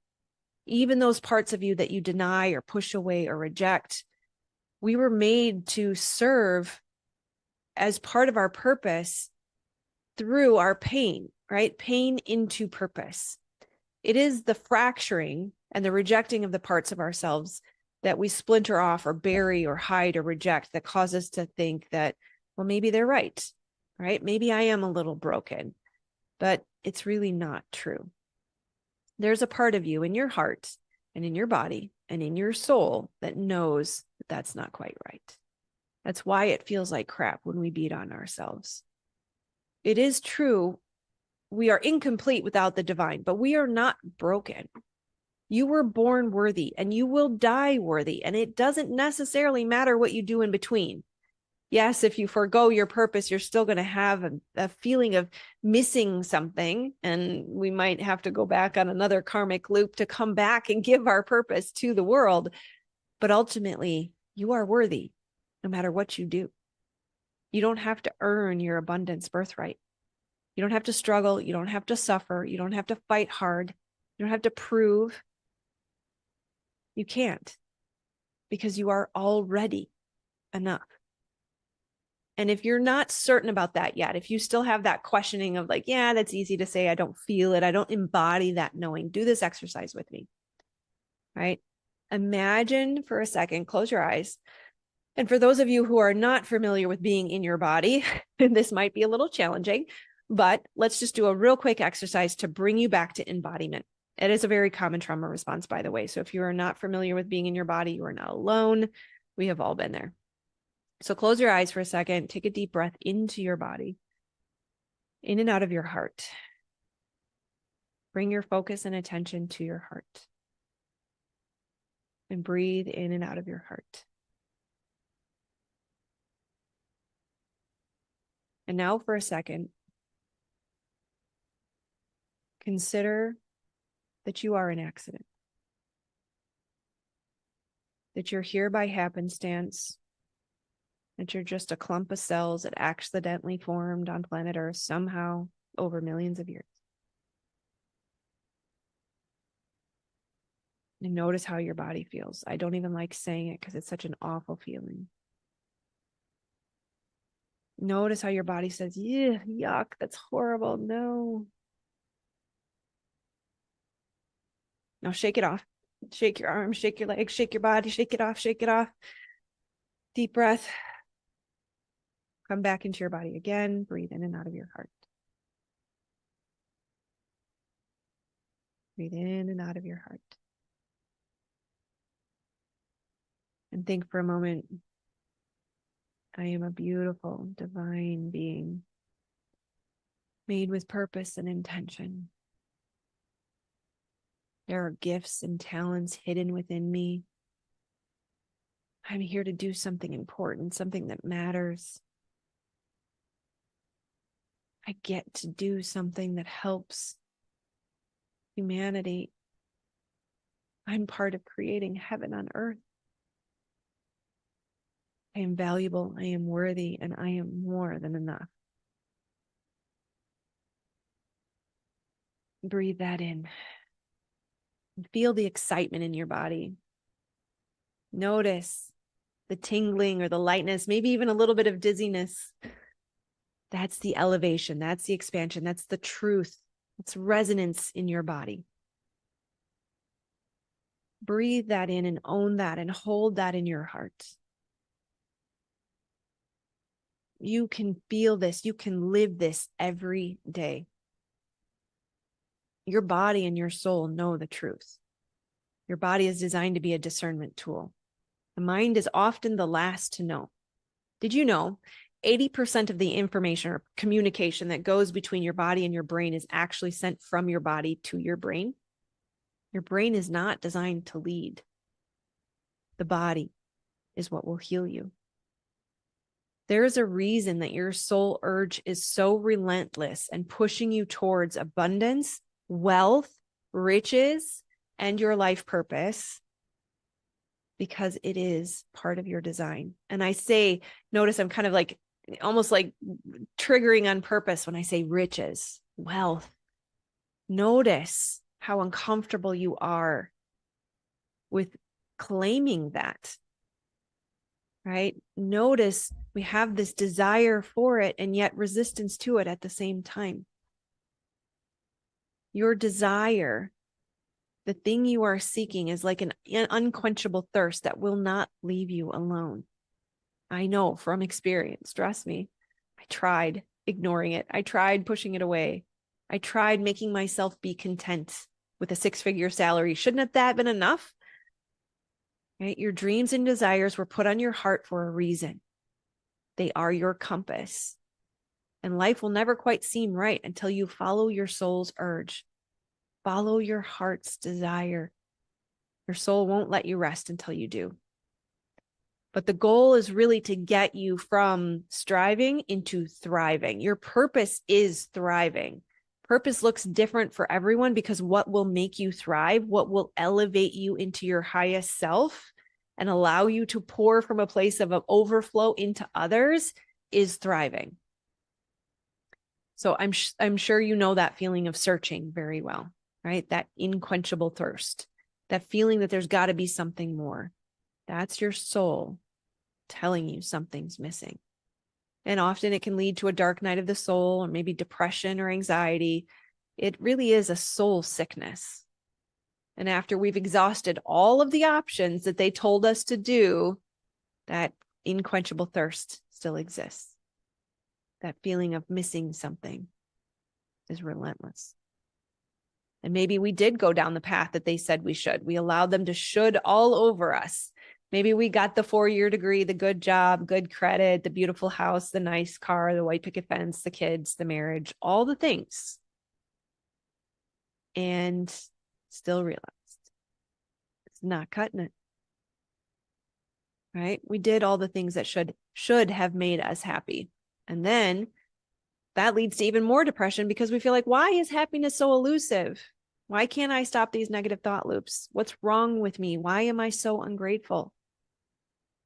Even those parts of you that you deny or push away or reject, we were made to serve as part of our purpose through our pain, right? Pain into purpose. It is the fracturing and the rejecting of the parts of ourselves that we splinter off or bury or hide or reject that cause us to think that, well, maybe they're right? Maybe I am a little broken, but it's really not true. There's a part of you in your heart and in your body and in your soul that knows that that's not quite right. That's why it feels like crap when we beat on ourselves. It is true. We are incomplete without the divine, but we are not broken. You were born worthy and you will die worthy. And it doesn't necessarily matter what you do in between. Yes, if you forego your purpose, you're still going to have a feeling of missing something. And we might have to go back on another karmic loop to come back and give our purpose to the world. But ultimately, you are worthy no matter what you do. You don't have to earn your abundance birthright. You don't have to struggle. You don't have to suffer. You don't have to fight hard. You don't have to prove. You can't, because you are already enough. And if you're not certain about that yet, if you still have that questioning of like, yeah, that's easy to say, I don't feel it, I don't embody that knowing, do this exercise with me, right? Imagine for a second, close your eyes. And for those of you who are not familiar with being in your body, this might be a little challenging, but let's just do a real quick exercise to bring you back to embodiment. It is a very common trauma response, by the way. So if you are not familiar with being in your body, you are not alone. We have all been there. So close your eyes for a second, take a deep breath into your body, in and out of your heart. Bring your focus and attention to your heart. And breathe in and out of your heart. And now for a second, consider that you are an accident. That you're here by happenstance. That you're just a clump of cells that accidentally formed on planet Earth somehow over millions of years. And notice how your body feels. I don't even like saying it because it's such an awful feeling. Notice how your body says, yeah, yuck, that's horrible. No. Now shake it off. Shake your arms, shake your legs, shake your body, shake it off, shake it off. Deep breath. Come back into your body again. Breathe in and out of your heart. Breathe in and out of your heart. And think for a moment, I am a beautiful, divine being, made with purpose and intention. There are gifts and talents hidden within me. I'm here to do something important, something that matters. I get to do something that helps humanity. I'm part of creating heaven on earth. I am valuable, I am worthy, and I am more than enough. Breathe that in. And feel the excitement in your body. Notice the tingling or the lightness, maybe even a little bit of dizziness. That's the elevation. That's the expansion. That's the truth. It's resonance in your body. Breathe that in and own that and hold that in your heart. You can feel this. You can live this every day. Your body and your soul know the truth. Your body is designed to be a discernment tool. The mind is often the last to know. Did you know 80% of the information or communication that goes between your body and your brain is actually sent from your body to your brain? Your brain is not designed to lead. The body is what will heal you. There's a reason that your soul urge is so relentless and pushing you towards abundance, wealth, riches, and your life purpose, because it is part of your design. And I say, notice I'm kind of like, almost like triggering on purpose when I say riches, wealth. Notice how uncomfortable you are with claiming that, right? Notice we have this desire for it and yet resistance to it at the same time. Your desire, the thing you are seeking, is like an unquenchable thirst that will not leave you alone. I know from experience, trust me. I tried ignoring it. I tried pushing it away. I tried making myself be content with a 6-figure salary. Shouldn't that have been enough? Right? Your dreams and desires were put on your heart for a reason. They are your compass. And life will never quite seem right until you follow your soul's urge. Follow your heart's desire. Your soul won't let you rest until you do. But the goal is really to get you from striving into thriving. Your purpose is thriving. Purpose looks different for everyone because what will make you thrive, what will elevate you into your highest self and allow you to pour from a place of overflow into others, is thriving. So I'm sure you know that feeling of searching very well, right? That unquenchable thirst, that feeling that there's got to be something more. That's your soul telling you something's missing. And often it can lead to a dark night of the soul, or maybe depression or anxiety. It really is a soul sickness. And after we've exhausted all of the options that they told us to do, that unquenchable thirst still exists. That feeling of missing something is relentless. And maybe we did go down the path that they said we should. We allowed them to should all over us. Maybe we got the 4-year degree, the good job, good credit, the beautiful house, the nice car, the white picket fence, the kids, the marriage, all the things. And still realized it's not cutting it. Right? We did all the things that should have made us happy. And then that leads to even more depression because we feel like, why is happiness so elusive? Why can't I stop these negative thought loops? What's wrong with me? Why am I so ungrateful?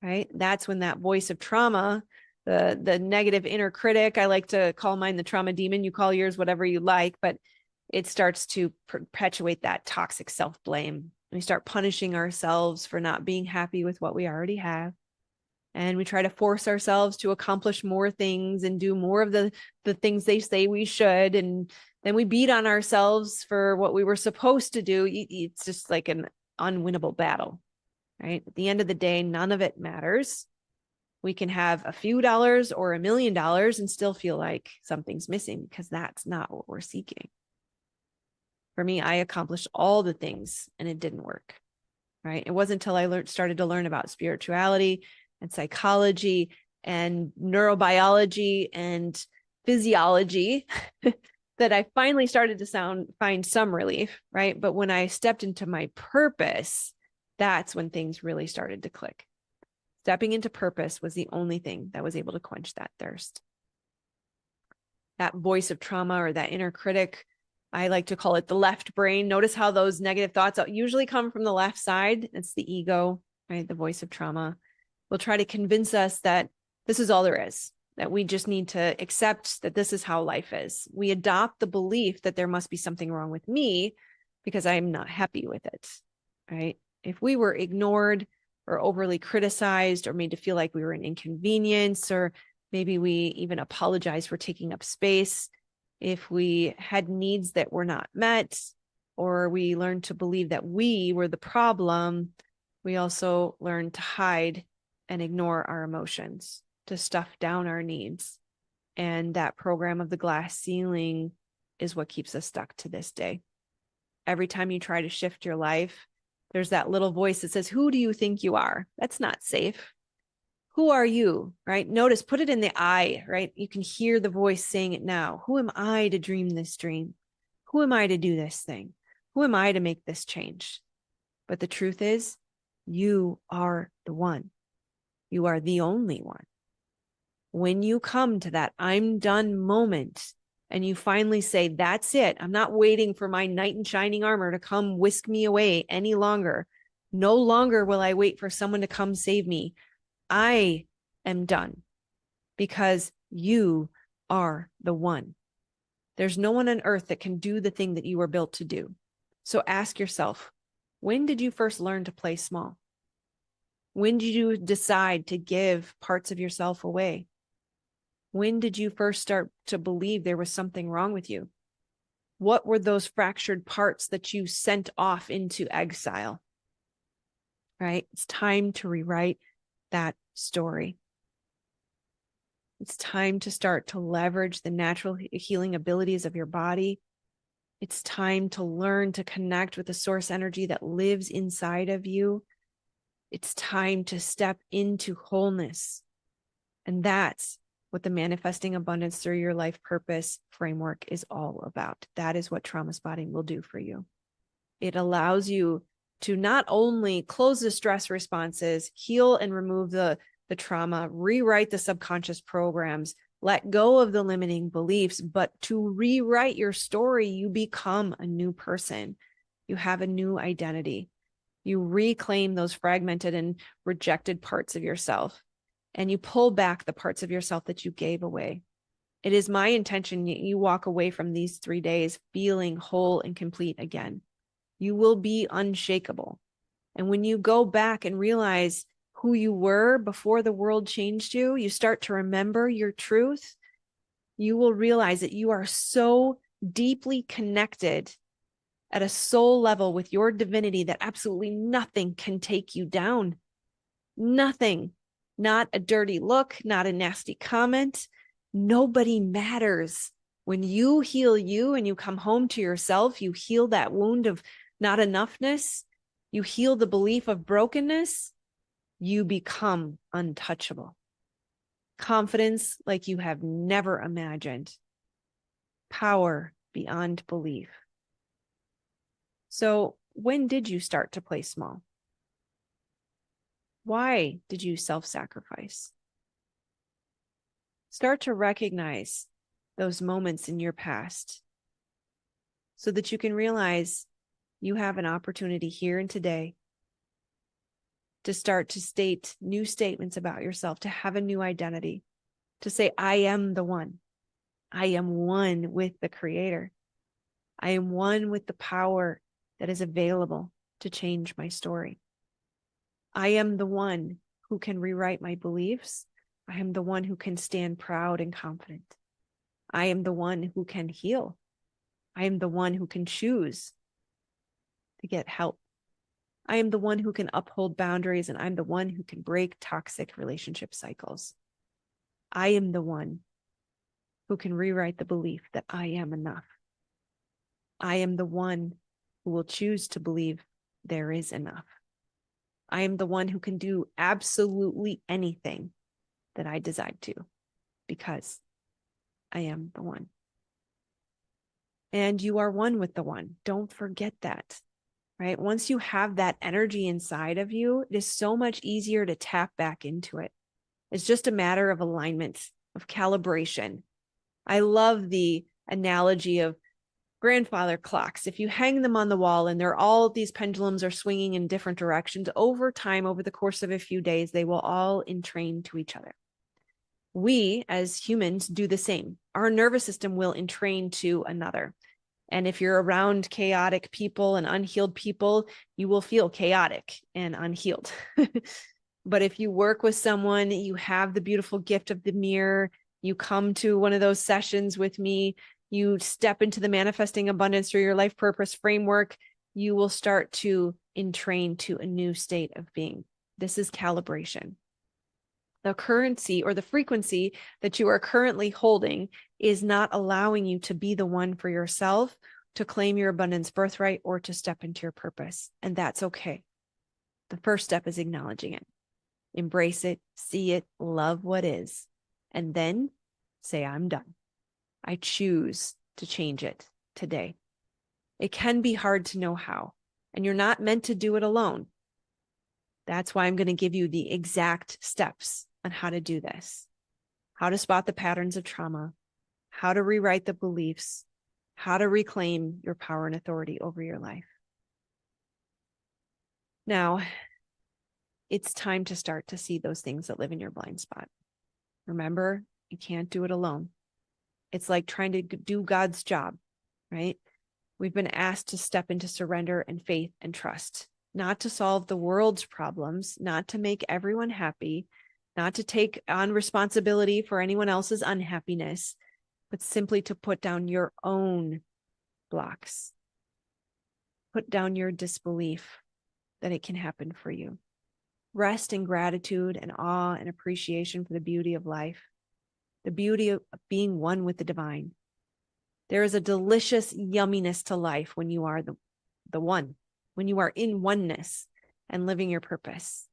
Right? That's when that voice of trauma, the negative inner critic, I like to call mine the trauma demon. You call yours whatever you like, but it starts to perpetuate that toxic self-blame. We start punishing ourselves for not being happy with what we already have. And we try to force ourselves to accomplish more things and do more of the things they say we should. And then we beat on ourselves for what we were supposed to do. It's just like an unwinnable battle, right? At the end of the day, none of it matters. We can have a few dollars or $1 million and still feel like something's missing because that's not what we're seeking. For me, I accomplished all the things and it didn't work, right? It wasn't until I started to learn about spirituality and psychology and neurobiology and physiology that I finally started to find some relief, right? But when I stepped into my purpose, that's when things really started to click. Stepping into purpose was the only thing that was able to quench that thirst. That voice of trauma or that inner critic, I like to call it the left brain. Notice how those negative thoughts usually come from the left side. It's the ego, right? The voice of trauma will try to convince us that this is all there is, that we just need to accept that this is how life is. We adopt the belief that there must be something wrong with me because I'm not happy with it, right? If we were ignored, or overly criticized or made to feel like we were an inconvenience, or maybe we even apologized for taking up space. If we had needs that were not met, or we learned to believe that we were the problem, we also learned to hide and ignore our emotions, to stuff down our needs. And that program of the glass ceiling is what keeps us stuck to this day. Every time you try to shift your life, there's that little voice that says, who do you think you are? That's not safe. Who are you, right? Notice, put it in the I, right? You can hear the voice saying it now. Who am I to dream this dream? Who am I to do this thing? Who am I to make this change? But the truth is, you are the one. You are the only one. When you come to that I'm done moment and you finally say, that's it. I'm not waiting for my knight in shining armor to come whisk me away any longer. No longer will I wait for someone to come save me. I am done because you are the one. There's no one on earth that can do the thing that you were built to do. So ask yourself, when did you first learn to play small? When did you decide to give parts of yourself away? When did you first start to believe there was something wrong with you? What were those fractured parts that you sent off into exile? Right? It's time to rewrite that story. It's time to start to leverage the natural healing abilities of your body. It's time to learn to connect with the source energy that lives inside of you. It's time to step into wholeness. And that's what the Manifesting Abundance Through Your Life Purpose framework is all about. That is what trauma spotting will do for you. It allows you to not only close the stress responses, heal and remove the trauma, rewrite the subconscious programs, let go of the limiting beliefs, but to rewrite your story, you become a new person. You have a new identity. You reclaim those fragmented and rejected parts of yourself, and you pull back the parts of yourself that you gave away. It is my intention you walk away from these 3 days feeling whole and complete again. You will be unshakable. And when you go back and realize who you were before the world changed you, you start to remember your truth, you will realize that you are so deeply connected at a soul level with your divinity that absolutely nothing can take you down. Nothing. Not a dirty look, not a nasty comment. Nobody matters. When you heal you and you come home to yourself, you heal that wound of not enoughness, you heal the belief of brokenness, you become untouchable. Confidence like you have never imagined. Power beyond belief. So, when did you start to play small? Why did you self-sacrifice? Start to recognize those moments in your past so that you can realize you have an opportunity here and today to start to state new statements about yourself, to have a new identity, to say, I am the one. I am one with the Creator. I am one with the power that is available to change my story. I am the one who can rewrite my beliefs. I am the one who can stand proud and confident. I am the one who can heal. I am the one who can choose to get help. I am the one who can uphold boundaries, and I'm the one who can break toxic relationship cycles. I am the one who can rewrite the belief that I am enough. I am the one who will choose to believe there is enough. I am the one who can do absolutely anything that I decide to, because I am the one. And you are one with the one. Don't forget that, right? Once you have that energy inside of you, it is so much easier to tap back into it. It's just a matter of alignment, of calibration. I love the analogy of grandfather clocks. If you hang them on the wall and these pendulums are swinging in different directions, over time, over the course of a few days, they will all entrain to each other. We as humans do the same. Our nervous system will entrain to another. And if you're around chaotic people and unhealed people, you will feel chaotic and unhealed. But if you work with someone, you have the beautiful gift of the mirror, you come to one of those sessions with me, you step into the manifesting abundance through your life purpose framework, you will start to entrain to a new state of being. This is calibration. The currency or the frequency that you are currently holding is not allowing you to be the one for yourself, to claim your abundance birthright, or to step into your purpose. And that's okay. The first step is acknowledging it. Embrace it, see it, love what is, and then say, I'm done. I choose to change it today. It can be hard to know how, and you're not meant to do it alone. That's why I'm going to give you the exact steps on how to do this, how to spot the patterns of trauma, how to rewrite the beliefs, how to reclaim your power and authority over your life. Now, it's time to start to see those things that live in your blind spot. Remember, you can't do it alone. It's like trying to do God's job, right? We've been asked to step into surrender and faith and trust, not to solve the world's problems, not to make everyone happy, not to take on responsibility for anyone else's unhappiness, but simply to put down your own blocks. Put down your disbelief that it can happen for you. Rest in gratitude and awe and appreciation for the beauty of life, the beauty of being one with the divine. There is a delicious yumminess to life when you are the one, when you are in oneness and living your purpose.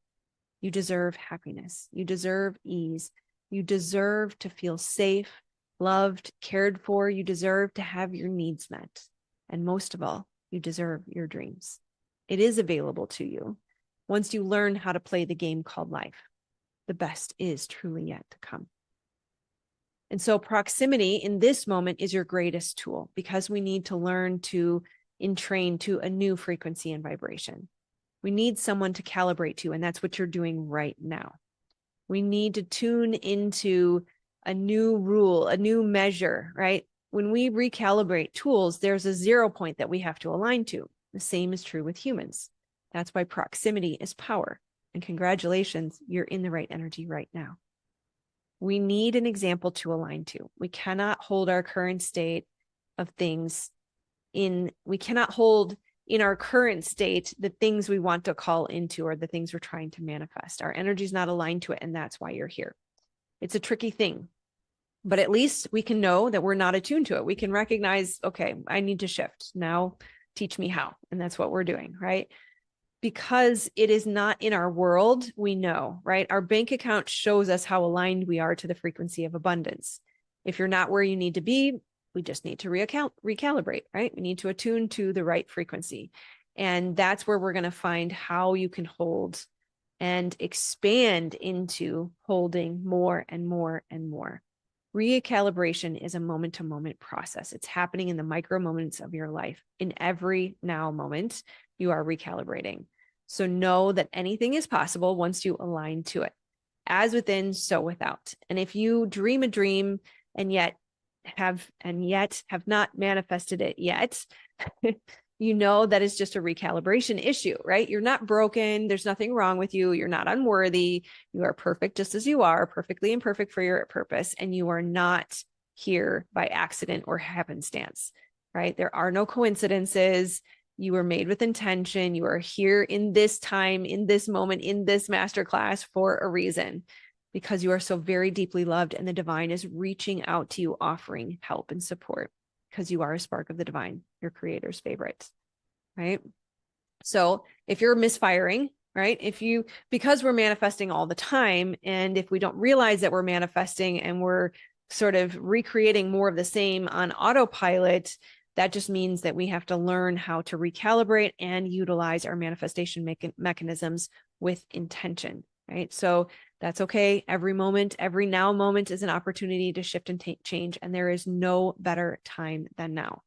You deserve happiness. You deserve ease. You deserve to feel safe, loved, cared for. You deserve to have your needs met. And most of all, you deserve your dreams. It is available to you once you learn how to play the game called life. The best is truly yet to come. And so proximity in this moment is your greatest tool, because we need to learn to entrain to a new frequency and vibration. We need someone to calibrate to, and that's what you're doing right now. We need to tune into a new rule, a new measure, right? When we recalibrate tools, there's a 0 point that we have to align to. The same is true with humans. That's why proximity is power. And congratulations, you're in the right energy right now. We need an example to align to. We cannot hold our current state of things we cannot hold in our current state the things we want to call into or the things we're trying to manifest. Our energy is not aligned to it, and that's why you're here. It's a tricky thing, but at least we can know that we're not attuned to it. We can recognize, okay, I need to shift. Now teach me how. And that's what we're doing, right? Because it is not in our world, we know, right? Our bank account shows us how aligned we are to the frequency of abundance. If you're not where you need to be, we just need to recalibrate, right? We need to attune to the right frequency. And that's where we're going to find how you can hold and expand into holding more and more and more. Recalibration is a moment-to-moment process. It's happening in the micro moments of your life. In every now moment, you are recalibrating. So know that anything is possible once you align to it. As within, so without. And if you dream a dream and yet have not manifested it yet, you know that is just a recalibration issue, right? You're not broken. There's nothing wrong with you. You're not unworthy. You are perfect just as you are, perfectly imperfect for your purpose. And you are not here by accident or happenstance, right? There are no coincidences. You were made with intention. You are here in this time, in this moment, in this masterclass for a reason, because you are so very deeply loved, and the divine is reaching out to you, offering help and support, because you are a spark of the divine, your creator's favorite, right? So if you're misfiring, right? Because we're manifesting all the time, and if we don't realize that we're manifesting and we're sort of recreating more of the same on autopilot, that just means that we have to learn how to recalibrate and utilize our manifestation mechanisms with intention, right? So that's okay. Every moment, every now moment is an opportunity to shift and change. And there is no better time than now.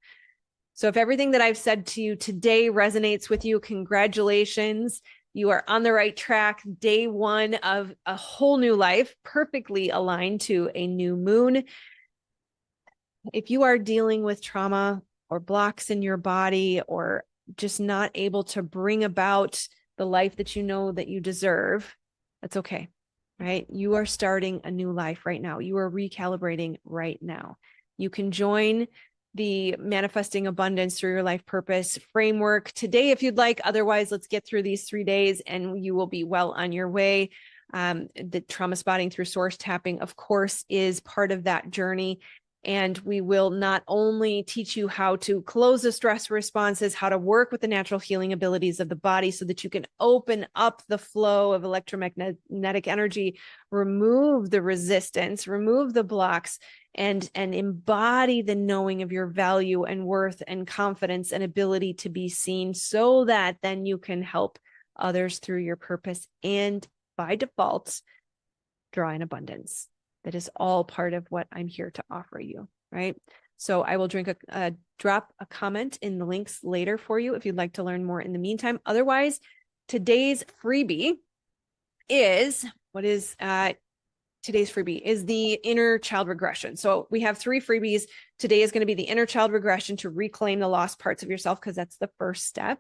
So if everything that I've said to you today resonates with you, congratulations. You are on the right track. Day one of a whole new life, perfectly aligned to a new moon. If you are dealing with trauma, or blocks in your body, or just not able to bring about the life that you know that you deserve, that's okay, right? You are starting a new life right now. You are recalibrating right now. You can join the Manifesting Abundance Through Your Life Purpose framework today if you'd like. Otherwise, let's get through these 3 days and you will be well on your way. The trauma spotting through source tapping, of course, is part of that journey. And we will not only teach you how to close the stress responses, how to work with the natural healing abilities of the body so that you can open up the flow of electromagnetic energy, remove the resistance, remove the blocks, and embody the knowing of your value and worth and confidence and ability to be seen, so that then you can help others through your purpose and by default draw in abundance. That is all part of what I'm here to offer you, right? So I will drop a comment in the links later for you if you'd like to learn more in the meantime. Otherwise, today's freebie is, today's freebie is the inner child regression. So we have 3 freebies. Today is going to be the inner child regression to reclaim the lost parts of yourself, because that's the first step.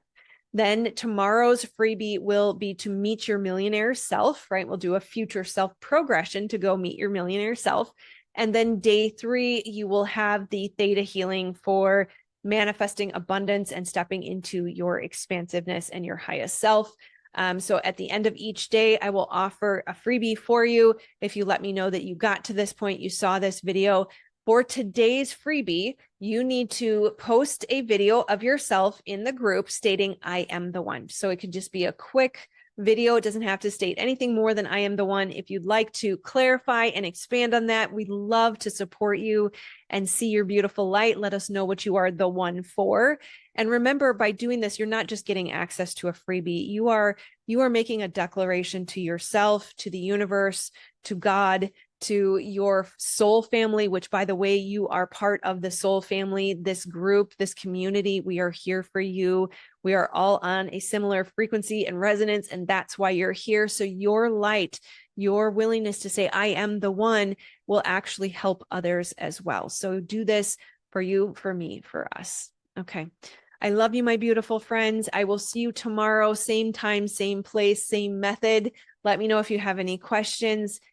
Then tomorrow's freebie will be to meet your millionaire self, right? We'll do a future self progression to go meet your millionaire self. And then day 3, you will have the theta healing for manifesting abundance and stepping into your expansiveness and your highest self. So at the end of each day, I will offer a freebie for you. If you let me know that you got to this point, you saw this video. For today's freebie, you need to post a video of yourself in the group stating, I am the one. So it could just be a quick video. It doesn't have to state anything more than I am the one. If you'd like to clarify and expand on that, we'd love to support you and see your beautiful light. Let us know what you are the one for. And remember, by doing this, you're not just getting access to a freebie. You are making a declaration to yourself, to the universe, to God, to your soul family, which, by the way, you are part of the soul family, this group, this community. We are here for you. We are all on a similar frequency and resonance, and that's why you're here. So your light, your willingness to say, I am the one, will actually help others as well. So do this for you, for me, for us. Okay. I love you, my beautiful friends. I will see you tomorrow, same time, same place, same method. Let me know if you have any questions.